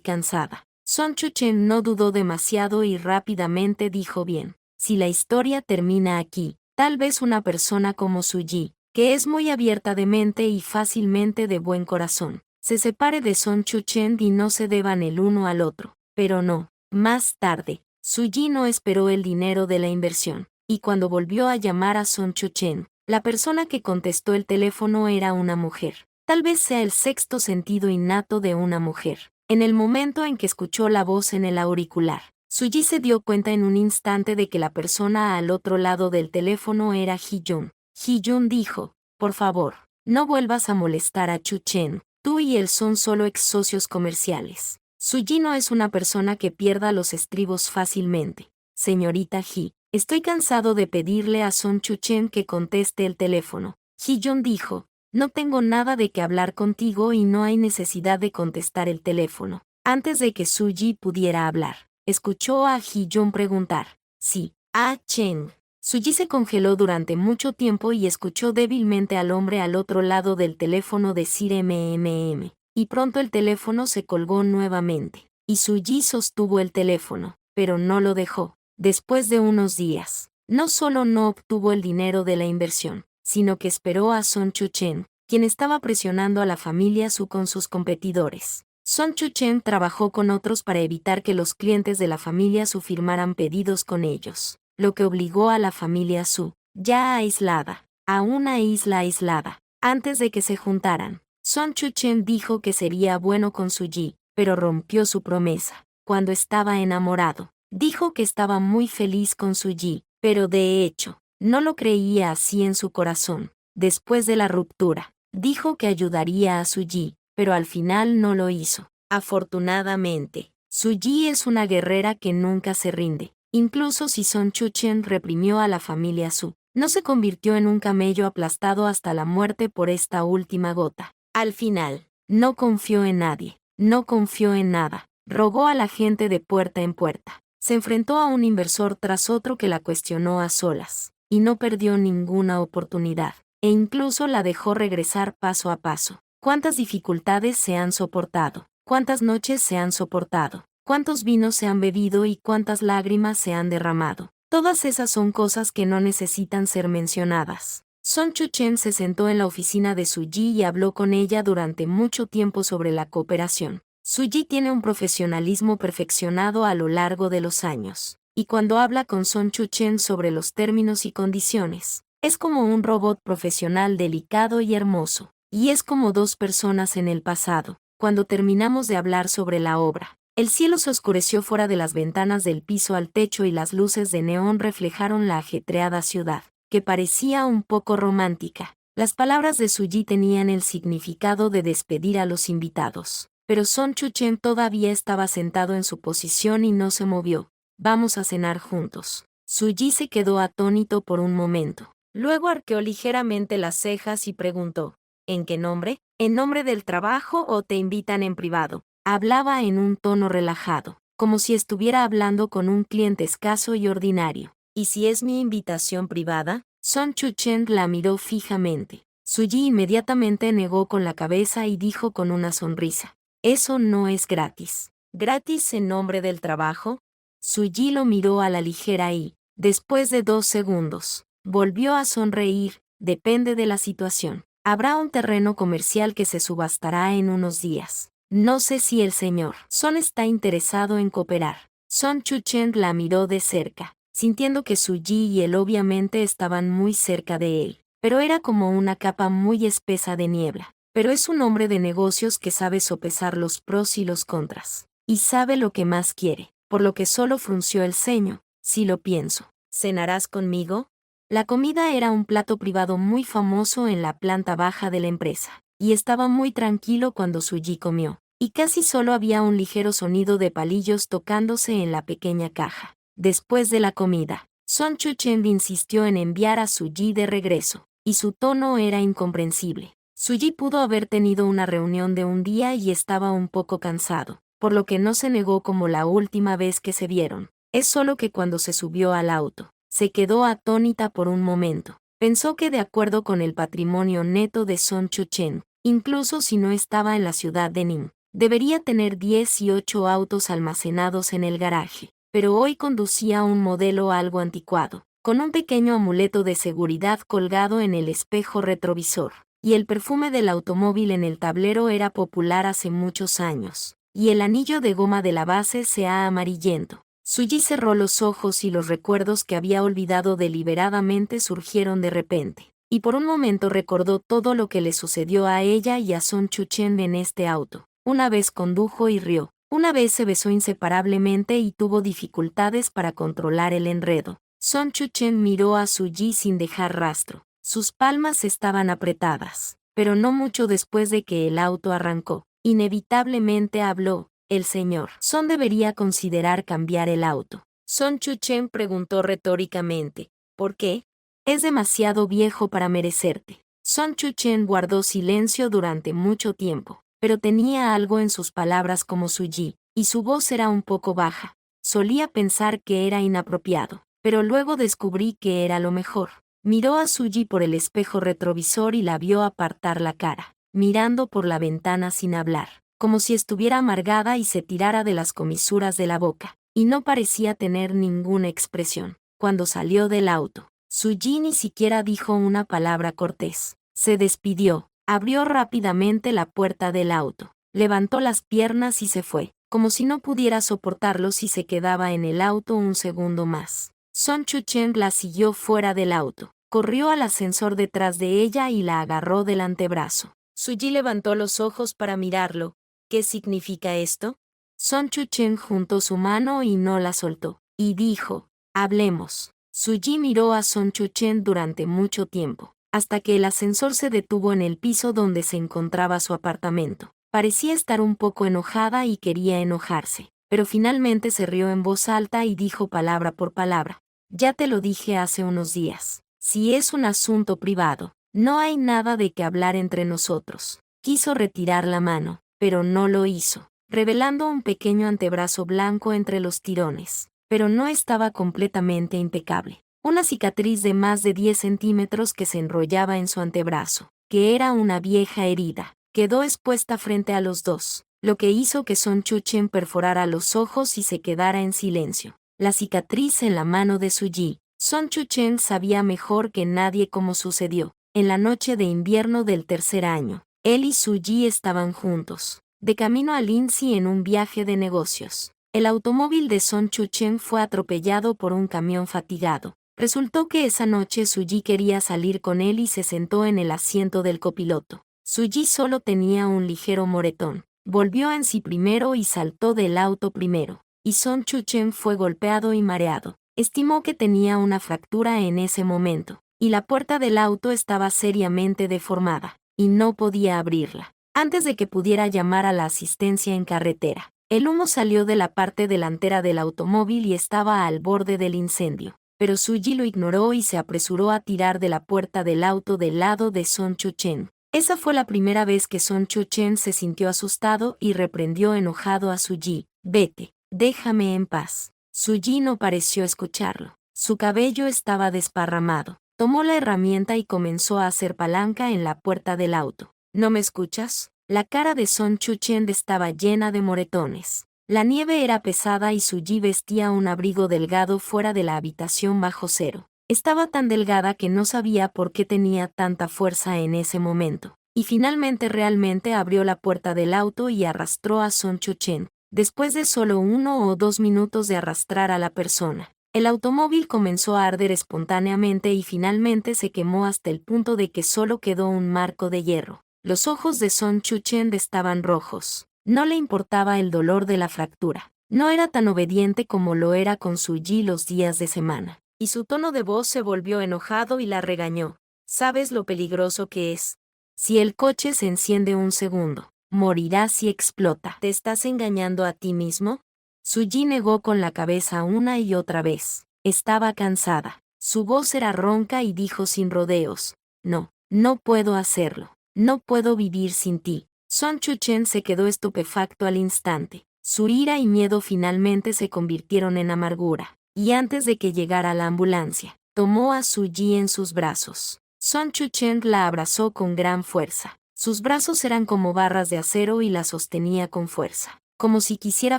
cansada. Son Chuchen no dudó demasiado y rápidamente dijo bien. Si la historia termina aquí, tal vez una persona como Suji, que es muy abierta de mente y fácilmente de buen corazón, se separe de Son Chuchen y no se deban el uno al otro. Pero no. Más tarde, Suji no esperó el dinero de la inversión, y cuando volvió a llamar a Son Chuchen, la persona que contestó el teléfono era una mujer. Tal vez sea el sexto sentido innato de una mujer. En el momento en que escuchó la voz en el auricular, Suji se dio cuenta en un instante de que la persona al otro lado del teléfono era Hee-jun. Hee-jun dijo, por favor, no vuelvas a molestar a Chuchen, tú y él son solo ex socios comerciales. Suji no es una persona que pierda los estribos fácilmente. Señorita Hee, estoy cansado de pedirle a Son Chuchen que conteste el teléfono. Hee-jun dijo, no tengo nada de qué hablar contigo y no hay necesidad de contestar el teléfono. Antes de que Suji pudiera hablar, escuchó a Hee-jun preguntar, sí, a Chen. Suji se congeló durante mucho tiempo y escuchó débilmente al hombre al otro lado del teléfono decir MMM, y pronto el teléfono se colgó nuevamente, y Suji sostuvo el teléfono, pero no lo dejó. Después de unos días, no solo no obtuvo el dinero de la inversión, sino que esperó a Son Chuchen, quien estaba presionando a la familia Su con sus competidores. Son Chuchen trabajó con otros para evitar que los clientes de la familia Su firmaran pedidos con ellos, lo que obligó a la familia Su, ya aislada, a una isla aislada. Antes de que se juntaran, Son Chuchen dijo que sería bueno con Suji, pero rompió su promesa. Cuando estaba enamorado, dijo que estaba muy feliz con Suji, pero de hecho, no lo creía así en su corazón. Después de la ruptura, dijo que ayudaría a Suji, pero al final no lo hizo. Afortunadamente, Suji es una guerrera que nunca se rinde. Incluso si Son Chuchen reprimió a la familia Su, no se convirtió en un camello aplastado hasta la muerte por esta última gota. Al final, no confió en nadie, no confió en nada, rogó a la gente de puerta en puerta. Se enfrentó a un inversor tras otro que la cuestionó a solas, y no perdió ninguna oportunidad, e incluso la dejó regresar paso a paso. ¿Cuántas dificultades se han soportado? ¿Cuántas noches se han soportado? ¿Cuántos vinos se han bebido y cuántas lágrimas se han derramado? Todas esas son cosas que no necesitan ser mencionadas. Son Chuchen se sentó en la oficina de Suji y habló con ella durante mucho tiempo sobre la cooperación. Suji tiene un profesionalismo perfeccionado a lo largo de los años, y cuando habla con Son Chuchen sobre los términos y condiciones, es como un robot profesional delicado y hermoso. Y es como dos personas en el pasado, cuando terminamos de hablar sobre la obra. El cielo se oscureció fuera de las ventanas del piso al techo y las luces de neón reflejaron la ajetreada ciudad, que parecía un poco romántica. Las palabras de Suji tenían el significado de despedir a los invitados. Pero Son Chuchen todavía estaba sentado en su posición y no se movió. Vamos a cenar juntos. Suji se quedó atónito por un momento. Luego arqueó ligeramente las cejas y preguntó, ¿en qué nombre? ¿En nombre del trabajo o te invitan en privado? Hablaba en un tono relajado, como si estuviera hablando con un cliente escaso y ordinario. ¿Y si es mi invitación privada? Son Chuchen la miró fijamente. Suji inmediatamente negó con la cabeza y dijo con una sonrisa, eso no es gratis. ¿Gratis en nombre del trabajo? Suji lo miró a la ligera y, después de 2 segundos, volvió a sonreír. Depende de la situación. Habrá un terreno comercial que se subastará en unos días. No sé si el señor Son está interesado en cooperar. Son Chuchen la miró de cerca, sintiendo que Suji y él obviamente estaban muy cerca de él, pero era como una capa muy espesa de niebla. Pero es un hombre de negocios que sabe sopesar los pros y los contras, y sabe lo que más quiere, por lo que solo frunció el ceño. Si lo pienso. ¿Cenarás conmigo? La comida era un plato privado muy famoso en la planta baja de la empresa, y estaba muy tranquilo cuando Suji comió, y casi solo había un ligero sonido de palillos tocándose en la pequeña caja. Después de la comida, Son Chuchen insistió en enviar a Suji de regreso, y su tono era incomprensible. Suji pudo haber tenido una reunión de un día y estaba un poco cansado, por lo que no se negó como la última vez que se vieron. Es solo que cuando se subió al auto, se quedó atónita por un momento. Pensó que de acuerdo con el patrimonio neto de Son Chuchen, incluso si no estaba en la ciudad de Ning, debería tener 18 autos almacenados en el garaje, pero hoy conducía un modelo algo anticuado, con un pequeño amuleto de seguridad colgado en el espejo retrovisor, y el perfume del automóvil en el tablero era popular hace muchos años, y el anillo de goma de la base se ha amarillento. Suji cerró los ojos y los recuerdos que había olvidado deliberadamente surgieron de repente, y por un momento recordó todo lo que le sucedió a ella y a Son Chuchen en este auto. Una vez condujo y rió, una vez se besó inseparablemente y tuvo dificultades para controlar el enredo. Son Chuchen miró a Suji sin dejar rastro. Sus palmas estaban apretadas, pero no mucho después de que el auto arrancó. Inevitablemente habló. El señor Son debería considerar cambiar el auto. Son Chuchen preguntó retóricamente, ¿por qué? Es demasiado viejo para merecerte. Son Chuchen guardó silencio durante mucho tiempo, pero tenía algo en sus palabras como Suji, y su voz era un poco baja. Solía pensar que era inapropiado, pero luego descubrí que era lo mejor. Miró a Suji por el espejo retrovisor y la vio apartar la cara, mirando por la ventana sin hablar, como si estuviera amargada y se tirara de las comisuras de la boca, y no parecía tener ninguna expresión. Cuando salió del auto, Suji ni siquiera dijo una palabra cortés. Se despidió, abrió rápidamente la puerta del auto, levantó las piernas y se fue, como si no pudiera soportarlo si se quedaba en el auto un segundo más. Son Chuchen la siguió fuera del auto, corrió al ascensor detrás de ella y la agarró del antebrazo. Suji levantó los ojos para mirarlo. ¿Qué significa esto? Son Chuchen juntó su mano y no la soltó, y dijo, hablemos. Suji miró a Son Chuchen durante mucho tiempo, hasta que el ascensor se detuvo en el piso donde se encontraba su apartamento. Parecía estar un poco enojada y quería enojarse, pero finalmente se rió en voz alta y dijo palabra por palabra, ya te lo dije hace unos días, si es un asunto privado, no hay nada de qué hablar entre nosotros. Quiso retirar la mano, pero no lo hizo, revelando un pequeño antebrazo blanco entre los tirones, pero no estaba completamente impecable. Una cicatriz de más de 10 centímetros que se enrollaba en su antebrazo, que era una vieja herida, quedó expuesta frente a los dos, lo que hizo que Son Chuchen perforara los ojos y se quedara en silencio. La cicatriz en la mano de Suji. Son Chuchen sabía mejor que nadie cómo sucedió. En la noche de invierno del tercer año, él y Suji estaban juntos, de camino a Lindsay en un viaje de negocios. El automóvil de Son Chuchen fue atropellado por un camión fatigado. Resultó que esa noche Suji quería salir con él y se sentó en el asiento del copiloto. Suji solo tenía un ligero moretón. Volvió en sí primero y saltó del auto primero. Y Son Chuchen fue golpeado y mareado. Estimó que tenía una fractura en ese momento. Y la puerta del auto estaba seriamente deformada. Y no podía abrirla. Antes de que pudiera llamar a la asistencia en carretera, el humo salió de la parte delantera del automóvil y estaba al borde del incendio. Pero Suji lo ignoró y se apresuró a tirar de la puerta del auto del lado de Son Chuchen. Esa fue la primera vez que Son Chuchen se sintió asustado y reprendió enojado a Suji. Vete, déjame en paz. Suji no pareció escucharlo. Su cabello estaba desparramado. Tomó la herramienta y comenzó a hacer palanca en la puerta del auto. ¿No me escuchas? La cara de Son Chuchen estaba llena de moretones. La nieve era pesada y Suji vestía un abrigo delgado fuera de la habitación bajo cero. Estaba tan delgada que no sabía por qué tenía tanta fuerza en ese momento. Y finalmente realmente abrió la puerta del auto y arrastró a Son Chuchen. Después de solo 1 o 2 minutos de arrastrar a la persona, el automóvil comenzó a arder espontáneamente y finalmente se quemó hasta el punto de que solo quedó un marco de hierro. Los ojos de Son Chuchen estaban rojos. No le importaba el dolor de la fractura. No era tan obediente como lo era con Suji los días de semana. Y su tono de voz se volvió enojado y la regañó. ¿Sabes lo peligroso que es? Si el coche se enciende un segundo, morirás si explota. ¿Te estás engañando a ti mismo? Suji negó con la cabeza una y otra vez. Estaba cansada. Su voz era ronca y dijo sin rodeos. No, no puedo hacerlo. No puedo vivir sin ti. Son Chuchen se quedó estupefacto al instante. Su ira y miedo finalmente se convirtieron en amargura. Y antes de que llegara la ambulancia, tomó a Suji en sus brazos. Son Chuchen la abrazó con gran fuerza. Sus brazos eran como barras de acero y la sostenía con fuerza, como si quisiera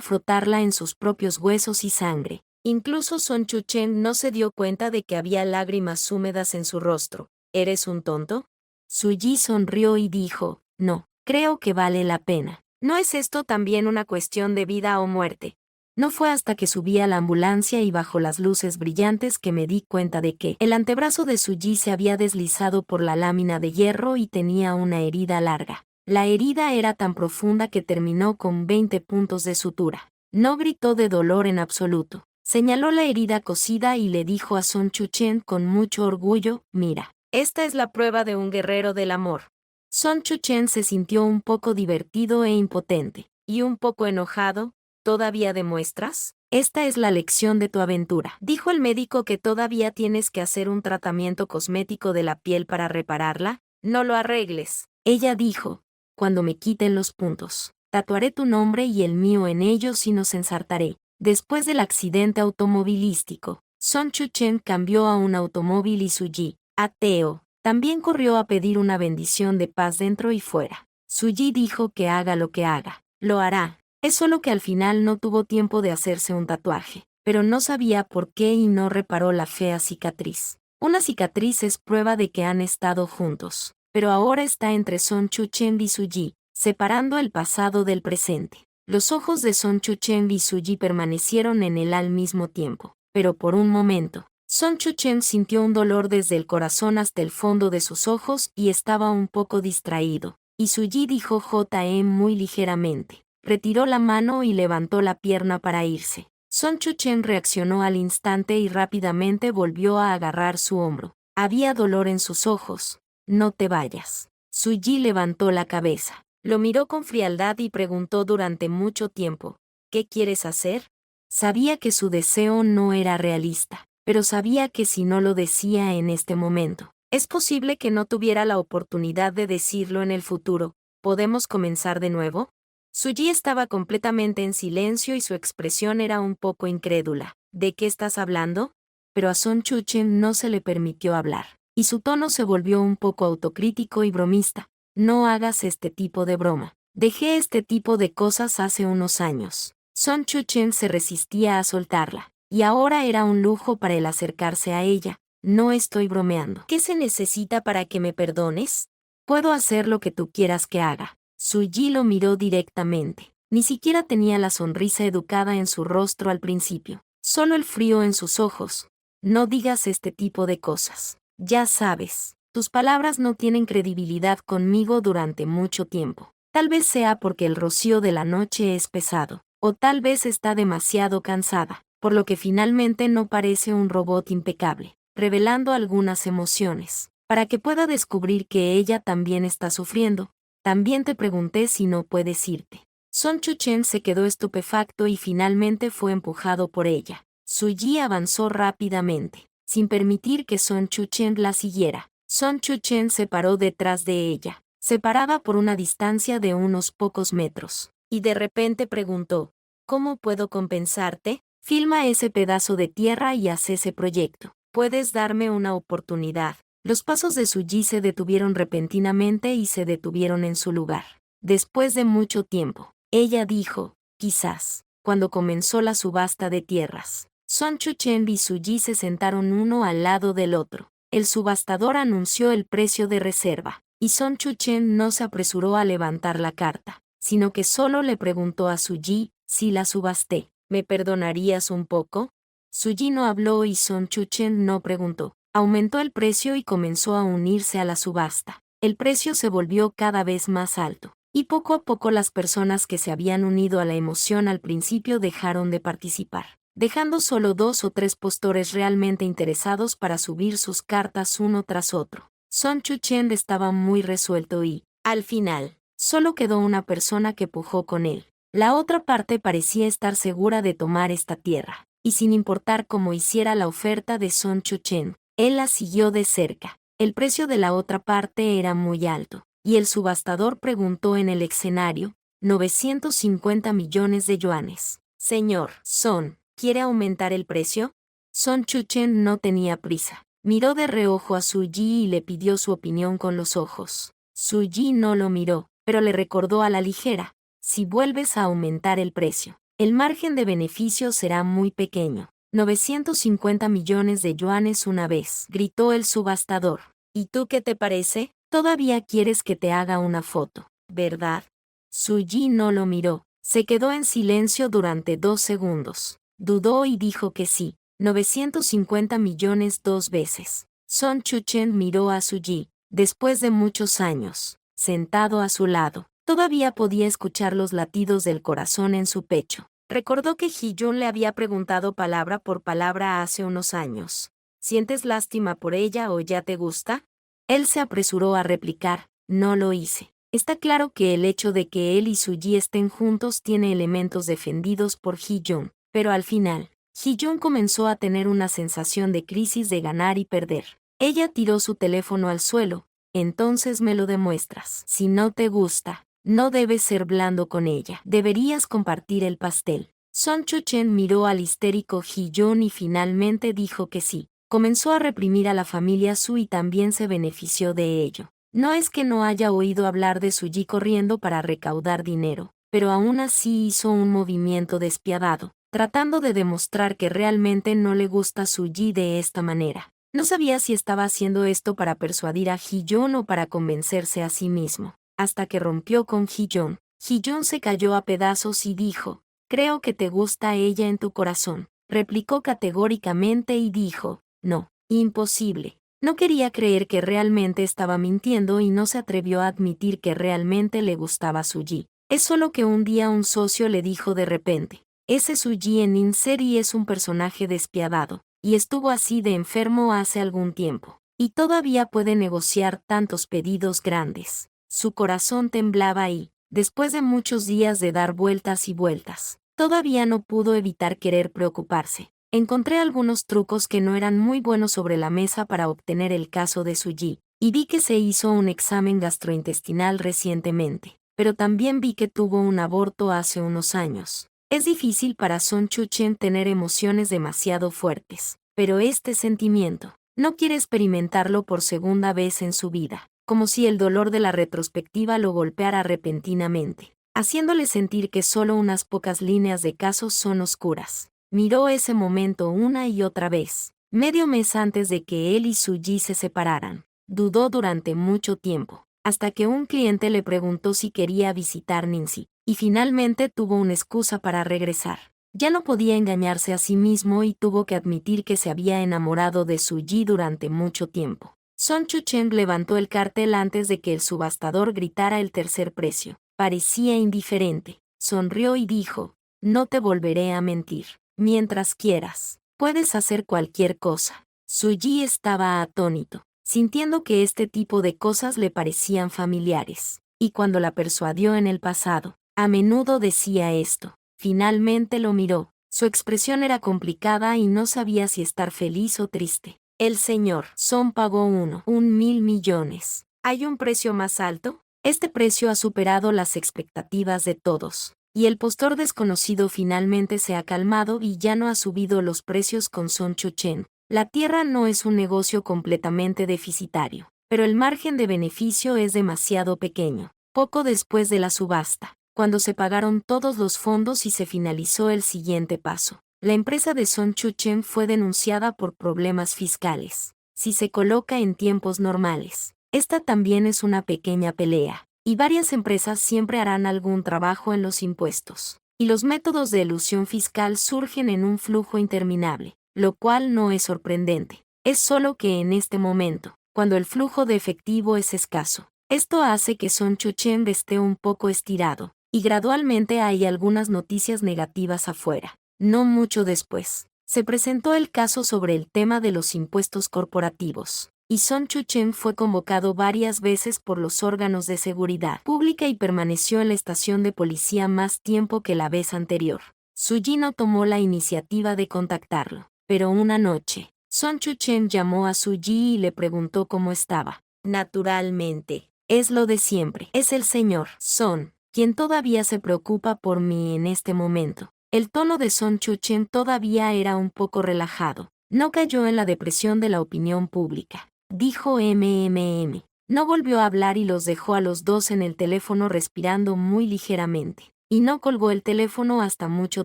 frotarla en sus propios huesos y sangre. Incluso Son Chuchen no se dio cuenta de que había lágrimas húmedas en su rostro. ¿Eres un tonto? Suji sonrió y dijo, no, creo que vale la pena. ¿No es esto también una cuestión de vida o muerte? No fue hasta que subí a la ambulancia y bajo las luces brillantes que me di cuenta de que el antebrazo de Suji se había deslizado por la lámina de hierro y tenía una herida larga. La herida era tan profunda que terminó con 20 puntos de sutura. No gritó de dolor en absoluto. Señaló la herida cosida y le dijo a Son Chuchen con mucho orgullo, mira, esta es la prueba de un guerrero del amor. Son Chuchen se sintió un poco divertido e impotente, y un poco enojado. ¿Todavía demuestras? Esta es la lección de tu aventura. Dijo el médico que todavía tienes que hacer un tratamiento cosmético de la piel para repararla. No lo arregles. Ella dijo, cuando me quiten los puntos, tatuaré tu nombre y el mío en ellos y nos ensartaré. Después del accidente automovilístico, Son Chuchen cambió a un automóvil y Suji, ateo, también corrió a pedir una bendición de paz dentro y fuera. Suji dijo que haga lo que haga, lo hará. Es solo que al final no tuvo tiempo de hacerse un tatuaje, pero no sabía por qué y no reparó la fea cicatriz. Una cicatriz es prueba de que han estado juntos, pero ahora está entre Son Chuchen y Suji, separando el pasado del presente. Los ojos de Son Chuchen y Suji permanecieron en él al mismo tiempo, pero por un momento, Son Chuchen sintió un dolor desde el corazón hasta el fondo de sus ojos y estaba un poco distraído, y Suji dijo JM muy ligeramente. Retiró la mano y levantó la pierna para irse. Son Chuchen reaccionó al instante y rápidamente volvió a agarrar su hombro. Había dolor en sus ojos. No te vayas. Suji levantó la cabeza. Lo miró con frialdad y preguntó durante mucho tiempo, ¿qué quieres hacer? Sabía que su deseo no era realista, pero sabía que si no lo decía en este momento, es posible que no tuviera la oportunidad de decirlo en el futuro. ¿Podemos comenzar de nuevo? Suji estaba completamente en silencio y su expresión era un poco incrédula. ¿De qué estás hablando? Pero a Son Chuchen no se le permitió hablar, y su tono se volvió un poco autocrítico y bromista. No hagas este tipo de broma. Dejé este tipo de cosas hace unos años. Son Chuchen se resistía a soltarla, y ahora era un lujo para él acercarse a ella. No estoy bromeando. ¿Qué se necesita para que me perdones? Puedo hacer lo que tú quieras que haga. Suji lo miró directamente. Ni siquiera tenía la sonrisa educada en su rostro al principio, solo el frío en sus ojos. No digas este tipo de cosas. Ya sabes. Tus palabras no tienen credibilidad conmigo durante mucho tiempo. Tal vez sea porque el rocío de la noche es pesado, o tal vez está demasiado cansada, por lo que finalmente no parece un robot impecable, revelando algunas emociones. Para que pueda descubrir que ella también está sufriendo, también te pregunté si no puedes irte. Son Chuchen se quedó estupefacto y finalmente fue empujado por ella. Suji avanzó rápidamente, sin permitir que Son Chuchen la siguiera. Son Chuchen se paró detrás de ella, separada por una distancia de unos pocos metros, y de repente preguntó, ¿cómo puedo compensarte? Filma ese pedazo de tierra y haz ese proyecto. ¿Puedes darme una oportunidad? Los pasos de Suji se detuvieron repentinamente y se detuvieron en su lugar. Después de mucho tiempo, ella dijo, quizás, cuando comenzó la subasta de tierras. Son Chuchen y Suji se sentaron uno al lado del otro. El subastador anunció el precio de reserva, y Son Chuchen no se apresuró a levantar la carta, sino que solo le preguntó a Suji, si la subasté, ¿me perdonarías un poco? Suji no habló y Son Chuchen no preguntó. Aumentó el precio y comenzó a unirse a la subasta. El precio se volvió cada vez más alto, y poco a poco las personas que se habían unido a la emoción al principio dejaron de participar, dejando solo 2 o 3 postores realmente interesados para subir sus cartas uno tras otro. Son Chuchen estaba muy resuelto y, al final, solo quedó una persona que pujó con él. La otra parte parecía estar segura de tomar esta tierra, y sin importar cómo hiciera la oferta de Son Chuchen, él la siguió de cerca. El precio de la otra parte era muy alto, y el subastador preguntó en el escenario, 950 millones de yuanes. Señor, Son, ¿quiere aumentar el precio? Son Chuchen no tenía prisa. Miró de reojo a Suji y le pidió su opinión con los ojos. Suji no lo miró, pero le recordó a la ligera, si vuelves a aumentar el precio, el margen de beneficio será muy pequeño. 950 millones de yuanes una vez, gritó el subastador. ¿Y tú qué te parece? Todavía quieres que te haga una foto, ¿verdad? Suji no lo miró, se quedó en silencio durante 2 segundos. Dudó y dijo que sí, 950 millones 2 veces. Son Chuchen miró a Suji, después de muchos años, sentado a su lado. Todavía podía escuchar los latidos del corazón en su pecho. Recordó que Hee-jun le había preguntado palabra por palabra hace unos años. ¿Sientes lástima por ella o ya te gusta? Él se apresuró a replicar, no lo hice. Está claro que el hecho de que él y Suji estén juntos tiene elementos defendidos por Hee-jun, pero al final, Hee-jun comenzó a tener una sensación de crisis de ganar y perder. Ella tiró su teléfono al suelo, entonces me lo demuestras. Si no te gusta, no debes ser blando con ella. Deberías compartir el pastel. Son Chuchen miró al histérico Hee-jun y finalmente dijo que sí. Comenzó a reprimir a la familia Su y también se benefició de ello. No es que no haya oído hablar de Suji corriendo para recaudar dinero, pero aún así hizo un movimiento despiadado, tratando de demostrar que realmente no le gusta Suji de esta manera. No sabía si estaba haciendo esto para persuadir a Hee-jun o para convencerse a sí mismo. Hasta que rompió con Hee-jun. Hee-jun se cayó a pedazos y dijo, creo que te gusta ella en tu corazón. Replicó categóricamente y dijo, no, imposible. No quería creer que realmente estaba mintiendo y no se atrevió a admitir que realmente le gustaba Suji. Es solo que un día un socio le dijo de repente, ese Suji en In-serie es un personaje despiadado, y estuvo así de enfermo hace algún tiempo, y todavía puede negociar tantos pedidos grandes. Su corazón temblaba y, después de muchos días de dar vueltas y vueltas, todavía no pudo evitar querer preocuparse. Encontré algunos trucos que no eran muy buenos sobre la mesa para obtener el caso de Suji, y vi que se hizo un examen gastrointestinal recientemente, pero también vi que tuvo un aborto hace unos años. Es difícil para Son Chuchen tener emociones demasiado fuertes, pero este sentimiento, no quiere experimentarlo por segunda vez en su vida, como si el dolor de la retrospectiva lo golpeara repentinamente, haciéndole sentir que solo unas pocas líneas de casos son oscuras. Miró ese momento una y otra vez, medio mes antes de que él y Suji se separaran. Dudó durante mucho tiempo, hasta que un cliente le preguntó si quería visitar Ningxi, y finalmente tuvo una excusa para regresar. Ya no podía engañarse a sí mismo y tuvo que admitir que se había enamorado de Suji durante mucho tiempo. Son Chuchen levantó el cartel antes de que el subastador gritara el tercer precio. Parecía indiferente. Sonrió y dijo, no te volveré a mentir. Mientras quieras, puedes hacer cualquier cosa. Suji estaba atónito, sintiendo que este tipo de cosas le parecían familiares. Y cuando la persuadió en el pasado, a menudo decía esto. Finalmente lo miró. Su expresión era complicada y no sabía si estar feliz o triste. El señor Son pagó 1.000 millones. ¿Hay un precio más alto? Este precio ha superado las expectativas de todos. Y el postor desconocido finalmente se ha calmado y ya no ha subido los precios con Son Chuchen. La tierra no es un negocio completamente deficitario, pero el margen de beneficio es demasiado pequeño. Poco después de la subasta, cuando se pagaron todos los fondos y se finalizó el siguiente paso, la empresa de Son Chuchen fue denunciada por problemas fiscales. Si se coloca en tiempos normales, esta también es una pequeña pelea, y varias empresas siempre harán algún trabajo en los impuestos. Y los métodos de elusión fiscal surgen en un flujo interminable, lo cual no es sorprendente. Es solo que en este momento, cuando el flujo de efectivo es escaso, esto hace que Son Chuchen esté un poco estirado, y gradualmente hay algunas noticias negativas afuera. No mucho después, se presentó el caso sobre el tema de los impuestos corporativos, y Son Chuchen fue convocado varias veces por los órganos de seguridad pública y permaneció en la estación de policía más tiempo que la vez anterior. Suji no tomó la iniciativa de contactarlo, pero una noche, Son Chuchen llamó a Suji y le preguntó cómo estaba. Naturalmente, es lo de siempre. Es el señor Son, quien todavía se preocupa por mí en este momento. El tono de Son Chuchen todavía era un poco relajado. No cayó en la depresión de la opinión pública. Dijo No volvió a hablar y los dejó a los dos en el teléfono respirando muy ligeramente. Y no colgó el teléfono hasta mucho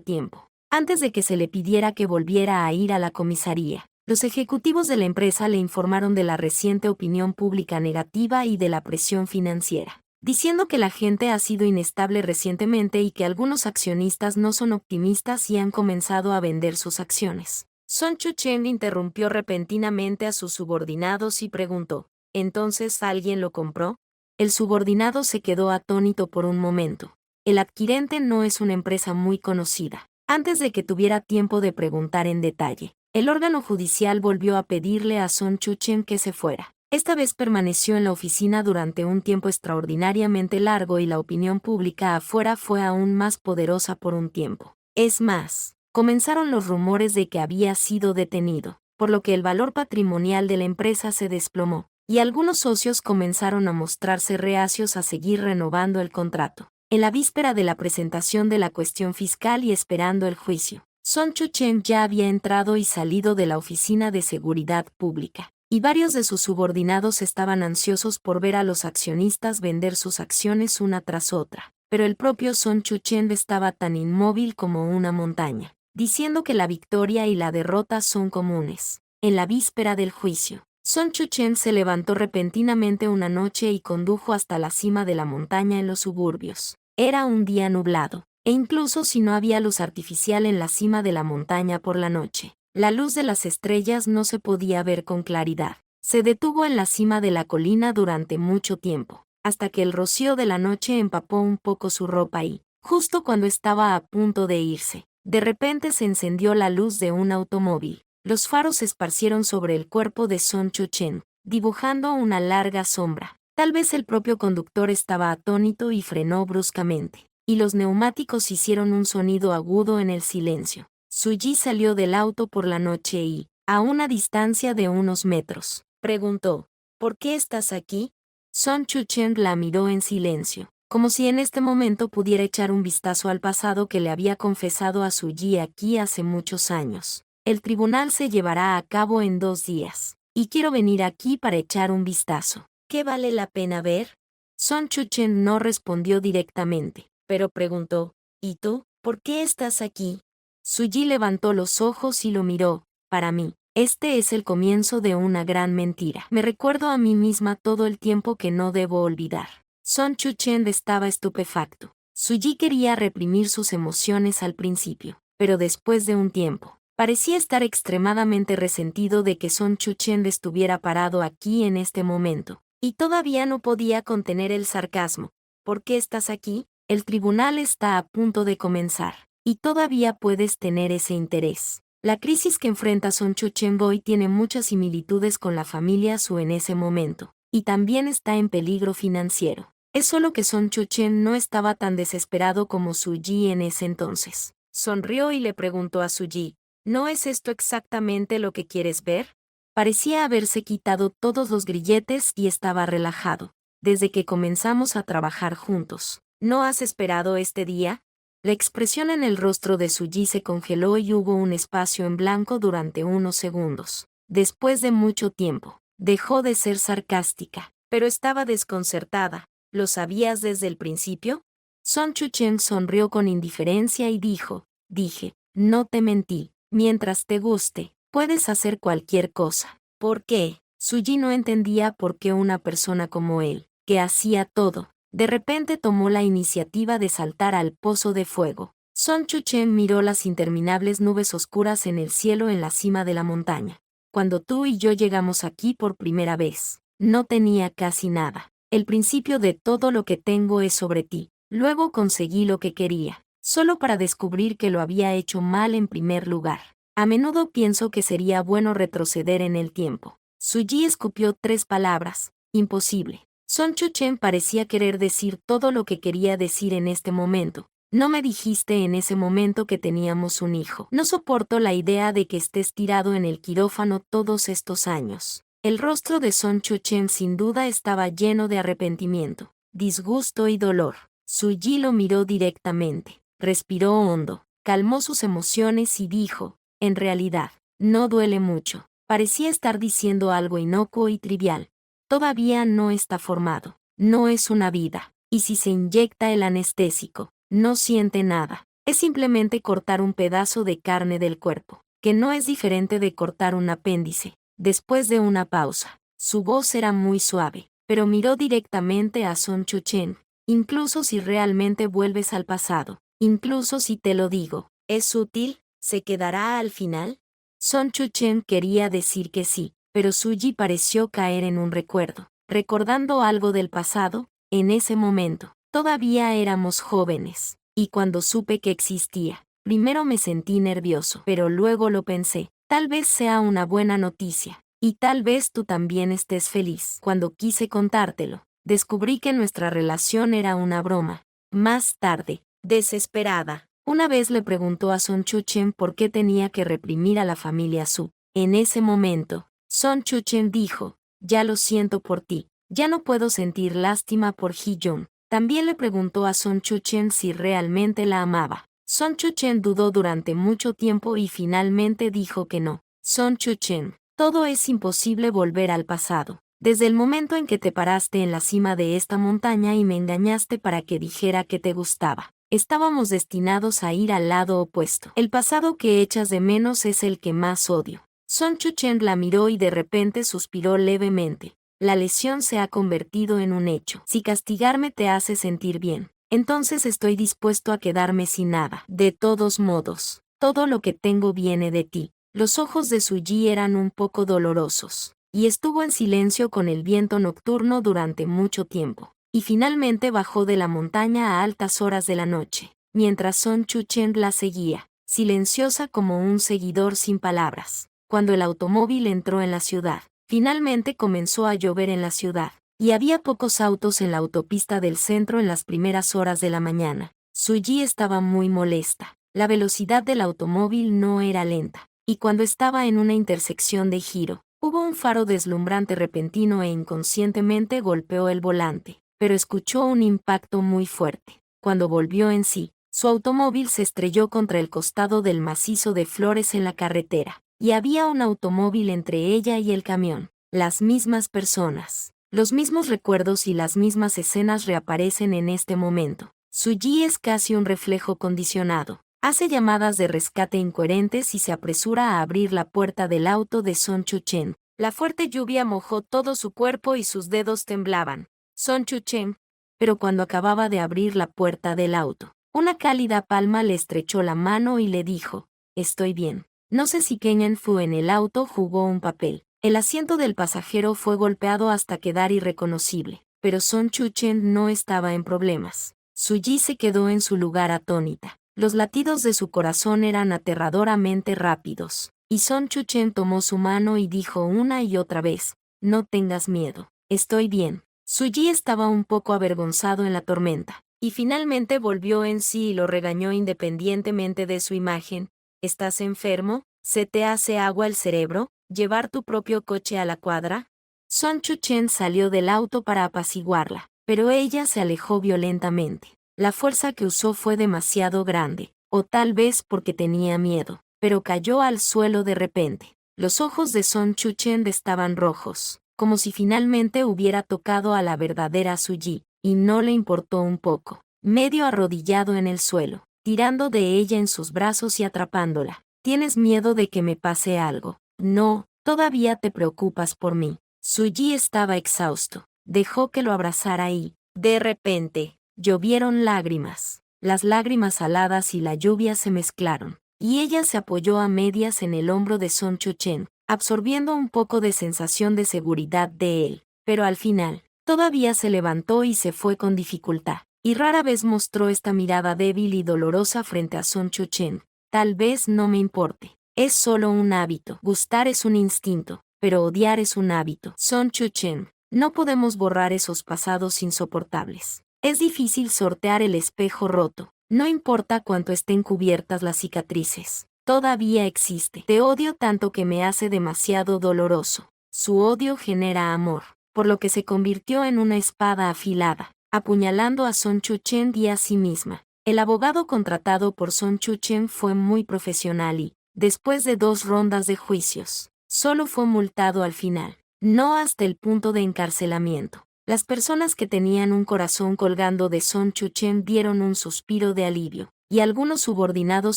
tiempo. Antes de que se le pidiera que volviera a ir a la comisaría, los ejecutivos de la empresa le informaron de la reciente opinión pública negativa y de la presión financiera, diciendo que la gente ha sido inestable recientemente y que algunos accionistas no son optimistas y han comenzado a vender sus acciones. Son Chuchen interrumpió repentinamente a sus subordinados y preguntó, ¿entonces alguien lo compró? El subordinado se quedó atónito por un momento. El adquirente no es una empresa muy conocida. Antes de que tuviera tiempo de preguntar en detalle, el órgano judicial volvió a pedirle a Son Chuchen que se fuera. Esta vez permaneció en la oficina durante un tiempo extraordinariamente largo y la opinión pública afuera fue aún más poderosa por un tiempo. Es más, comenzaron los rumores de que había sido detenido, por lo que el valor patrimonial de la empresa se desplomó, y algunos socios comenzaron a mostrarse reacios a seguir renovando el contrato. En la víspera de la presentación de la cuestión fiscal y esperando el juicio, Son Chuchen ya había entrado y salido de la oficina de seguridad pública, y varios de sus subordinados estaban ansiosos por ver a los accionistas vender sus acciones una tras otra, pero el propio Son Chuchen estaba tan inmóvil como una montaña, diciendo que la victoria y la derrota son comunes. En la víspera del juicio, Son Chuchen se levantó repentinamente una noche y condujo hasta la cima de la montaña en los suburbios. Era un día nublado, e incluso si no había luz artificial en la cima de la montaña por la noche, la luz de las estrellas no se podía ver con claridad. Se detuvo en la cima de la colina durante mucho tiempo, hasta que el rocío de la noche empapó un poco su ropa y, justo cuando estaba a punto de irse, de repente se encendió la luz de un automóvil. Los faros se esparcieron sobre el cuerpo de Son Chuchen, dibujando una larga sombra. Tal vez el propio conductor estaba atónito y frenó bruscamente, y los neumáticos hicieron un sonido agudo en el silencio. Suji salió del auto por la noche y, a una distancia de unos metros, preguntó, ¿por qué estás aquí? Son Chuchen la miró en silencio, como si en este momento pudiera echar un vistazo al pasado que le había confesado a Suji aquí hace muchos años. El tribunal se llevará a cabo en 2 días, y quiero venir aquí para echar un vistazo. ¿Qué vale la pena ver? Son Chuchen no respondió directamente, pero preguntó, ¿y tú? ¿Por qué estás aquí? Suji levantó los ojos y lo miró. Para mí, este es el comienzo de una gran mentira. Me recuerdo a mí misma todo el tiempo que no debo olvidar. Son Chuchen estaba estupefacto. Suji quería reprimir sus emociones al principio, pero después de un tiempo, Parecía estar extremadamente resentido de que Son Chuchen estuviera parado aquí en este momento. Y todavía no podía contener el sarcasmo. ¿Por qué estás aquí? El tribunal está a punto de comenzar. Y todavía puedes tener ese interés. La crisis que enfrenta Son Chuchen Boy tiene muchas similitudes con la familia Su en ese momento. Y también está en peligro financiero. Es solo que Son Chuchen no estaba tan desesperado como Su Yi en ese entonces. Sonrió y le preguntó a Su Yi, ¿no es esto exactamente lo que quieres ver? Parecía haberse quitado todos los grilletes y estaba relajado. Desde que comenzamos a trabajar juntos. ¿No has esperado este día? La expresión en el rostro de Su Yi se congeló y hubo un espacio en blanco durante unos segundos. Después de mucho tiempo, dejó de ser sarcástica, pero estaba desconcertada. ¿Lo sabías desde el principio? Son Chuchen sonrió con indiferencia y dije, no te mentí. Mientras te guste, puedes hacer cualquier cosa. ¿Por qué? Su Yi no entendía por qué una persona como él, que hacía todo, de repente tomó la iniciativa de saltar al pozo de fuego. Son Chuchen miró las interminables nubes oscuras en el cielo en la cima de la montaña. Cuando tú y yo llegamos aquí por primera vez, no tenía casi nada. El principio de todo lo que tengo es sobre ti. Luego conseguí lo que quería, solo para descubrir que lo había hecho mal en primer lugar. A menudo pienso que sería bueno retroceder en el tiempo. Su Yi escupió 3 palabras. Imposible. Son Chuchen parecía querer decir todo lo que quería decir en este momento. No me dijiste en ese momento que teníamos un hijo. No soporto la idea de que estés tirado en el quirófano todos estos años. El rostro de Son Chuchen sin duda estaba lleno de arrepentimiento, disgusto y dolor. Su Yi lo miró directamente, respiró hondo, calmó sus emociones y dijo, en realidad, no duele mucho. Parecía estar diciendo algo inocuo y trivial. Todavía no está formado, no es una vida, y si se inyecta el anestésico, no siente nada. Es simplemente cortar un pedazo de carne del cuerpo, que no es diferente de cortar un apéndice. Después de una pausa, su voz era muy suave, pero miró directamente a Son Chuchen. Incluso si realmente vuelves al pasado, incluso si te lo digo, ¿es útil? ¿Se quedará al final? Son Chuchen quería decir que sí, pero Su Yi pareció caer en un recuerdo, recordando algo del pasado. En ese momento, todavía éramos jóvenes, y cuando supe que existía, primero me sentí nervioso, pero luego lo pensé, tal vez sea una buena noticia, y tal vez tú también estés feliz. Cuando quise contártelo, descubrí que nuestra relación era una broma. Más tarde, desesperada, una vez le preguntó a Son Chuchen por qué tenía que reprimir a la familia Su. En ese momento, Son Chuchen dijo, ya lo siento por ti, ya no puedo sentir lástima por Hee-jung. También le preguntó a Son Chuchen si realmente la amaba. Son Chuchen dudó durante mucho tiempo y finalmente dijo que no. Son Chuchen, todo es imposible volver al pasado. Desde el momento en que te paraste en la cima de esta montaña y me engañaste para que dijera que te gustaba, estábamos destinados a ir al lado opuesto. El pasado que echas de menos es el que más odio. Son Chuchen la miró y de repente suspiró levemente. La lesión se ha convertido en un hecho. Si castigarme te hace sentir bien, entonces estoy dispuesto a quedarme sin nada. De todos modos, todo lo que tengo viene de ti. Los ojos de Su Yi eran un poco dolorosos, y estuvo en silencio con el viento nocturno durante mucho tiempo, y finalmente bajó de la montaña a altas horas de la noche, mientras Son Chuchen la seguía, silenciosa como un seguidor sin palabras. Cuando el automóvil entró en la ciudad, finalmente comenzó a llover en la ciudad, y había pocos autos en la autopista del centro en las primeras horas de la mañana. Su Yi estaba muy molesta. La velocidad del automóvil no era lenta, y cuando estaba en una intersección de giro, hubo un faro deslumbrante repentino e inconscientemente golpeó el volante, pero escuchó un impacto muy fuerte. Cuando volvió en sí, su automóvil se estrelló contra el costado del macizo de flores en la carretera, y había un automóvil entre ella y el camión. Las mismas personas, los mismos recuerdos y las mismas escenas reaparecen en este momento. Su Yi es casi un reflejo condicionado. Hace llamadas de rescate incoherentes y se apresura a abrir la puerta del auto de Son Chuchen. La fuerte lluvia mojó todo su cuerpo y sus dedos temblaban. Son Chuchen. Pero cuando acababa de abrir la puerta del auto, una cálida palma le estrechó la mano y le dijo, «Estoy bien». No sé si Kenyan Fu en el auto jugó un papel. El asiento del pasajero fue golpeado hasta quedar irreconocible, pero Son Chuchen no estaba en problemas. Suji se quedó en su lugar atónita. Los latidos de su corazón eran aterradoramente rápidos, y Son Chuchen tomó su mano y dijo una y otra vez, «No tengas miedo, estoy bien». Suji estaba un poco avergonzado en la tormenta, y finalmente volvió en sí y lo regañó independientemente de su imagen. «¿Estás enfermo? ¿Se te hace agua el cerebro? ¿Llevar tu propio coche a la cuadra?» Son Chuchen salió del auto para apaciguarla, pero ella se alejó violentamente. La fuerza que usó fue demasiado grande, o tal vez porque tenía miedo, pero cayó al suelo de repente. Los ojos de Son Chuchen estaban rojos, como si finalmente hubiera tocado a la verdadera Suji, y no le importó un poco. Medio arrodillado en el suelo, tirando de ella en sus brazos y atrapándola. «¿Tienes miedo de que me pase algo?» «No, todavía te preocupas por mí». Suji estaba exhausto. Dejó que lo abrazara y, de repente, llovieron lágrimas. Las lágrimas saladas y la lluvia se mezclaron, y ella se apoyó a medias en el hombro de Son Chuchen, absorbiendo un poco de sensación de seguridad de él. Pero al final, todavía se levantó y se fue con dificultad, y rara vez mostró esta mirada débil y dolorosa frente a Son Chuchen. «Tal vez no me importe. Es solo un hábito. Gustar es un instinto, pero odiar es un hábito». Son Chuchen, no podemos borrar esos pasados insoportables. Es difícil sortear el espejo roto. No importa cuánto estén cubiertas las cicatrices. Todavía existe. Te odio tanto que me hace demasiado doloroso. Su odio genera amor, por lo que se convirtió en una espada afilada, apuñalando a Son Chuchen y a sí misma. El abogado contratado por Son Chuchen fue muy profesional y, después de 2 rondas de juicios, solo fue multado al final, no hasta el punto de encarcelamiento. Las personas que tenían un corazón colgando de Son Chuchen dieron un suspiro de alivio, y algunos subordinados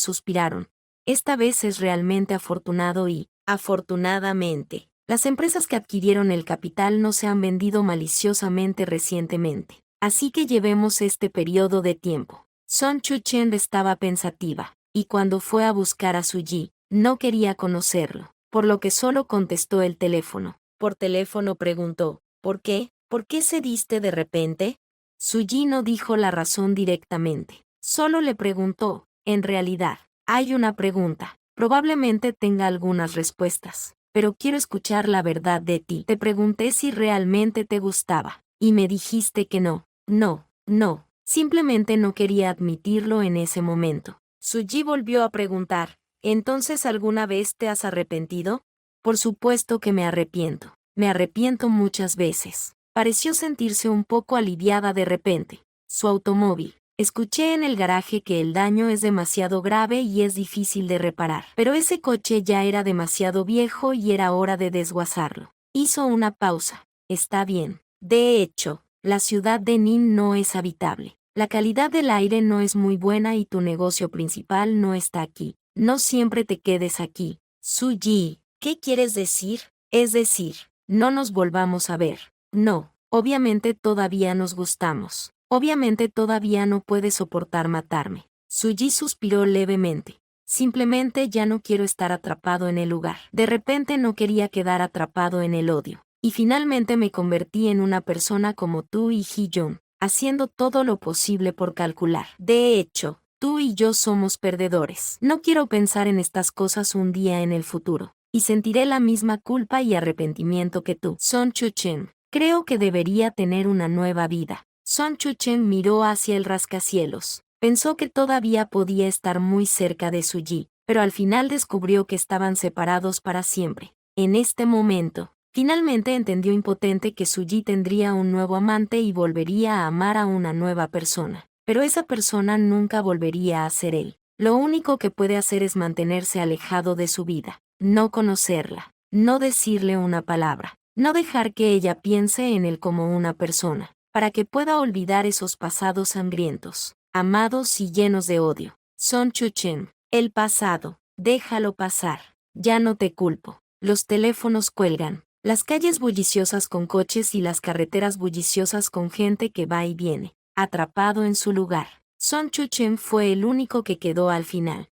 suspiraron. Esta vez es realmente afortunado y, afortunadamente, las empresas que adquirieron el capital no se han vendido maliciosamente recientemente. Así que llevemos este periodo de tiempo. Son Chuchen estaba pensativa, y cuando fue a buscar a Suji, no quería conocerlo, por lo que solo contestó el teléfono. Por teléfono preguntó, «¿Por qué? ¿Por qué cediste de repente?» Suji no dijo la razón directamente, solo le preguntó, «En realidad, hay una pregunta. Probablemente tenga algunas respuestas, pero quiero escuchar la verdad de ti. Te pregunté si realmente te gustaba, y me dijiste que no. No, no, simplemente no quería admitirlo en ese momento». Suji volvió a preguntar, «¿Entonces alguna vez te has arrepentido?» «Por supuesto que me arrepiento. Me arrepiento muchas veces». Pareció sentirse un poco aliviada de repente. Su automóvil. «Escuché en el garaje que el daño es demasiado grave y es difícil de reparar. Pero ese coche ya era demasiado viejo y era hora de desguazarlo». Hizo una pausa. «Está bien. De hecho, la ciudad de Nin no es habitable. La calidad del aire no es muy buena y tu negocio principal no está aquí. No siempre te quedes aquí». «Suji, ¿qué quieres decir?» «Es decir, no nos volvamos a ver». «No, obviamente todavía nos gustamos. Obviamente todavía no puedes soportar matarme». Suji suspiró levemente. «Simplemente ya no quiero estar atrapado en el lugar. De repente no quería quedar atrapado en el odio. Y finalmente me convertí en una persona como tú y Hee-jun, haciendo todo lo posible por calcular. De hecho, tú y yo somos perdedores. No quiero pensar en estas cosas un día en el futuro, y sentiré la misma culpa y arrepentimiento que tú». Son Chuchen. «Creo que debería tener una nueva vida». Son Chuchen miró hacia el rascacielos. Pensó que todavía podía estar muy cerca de Suji, pero al final descubrió que estaban separados para siempre. En este momento, finalmente entendió impotente que Suji tendría un nuevo amante y volvería a amar a una nueva persona. Pero esa persona nunca volvería a ser él. Lo único que puede hacer es mantenerse alejado de su vida, no conocerla, no decirle una palabra. No dejar que ella piense en él como una persona, para que pueda olvidar esos pasados sangrientos, amados y llenos de odio. Son Chuchen. «El pasado, déjalo pasar. Ya no te culpo». Los teléfonos cuelgan, las calles bulliciosas con coches y las carreteras bulliciosas con gente que va y viene, atrapado en su lugar. Son Chuchen fue el único que quedó al final.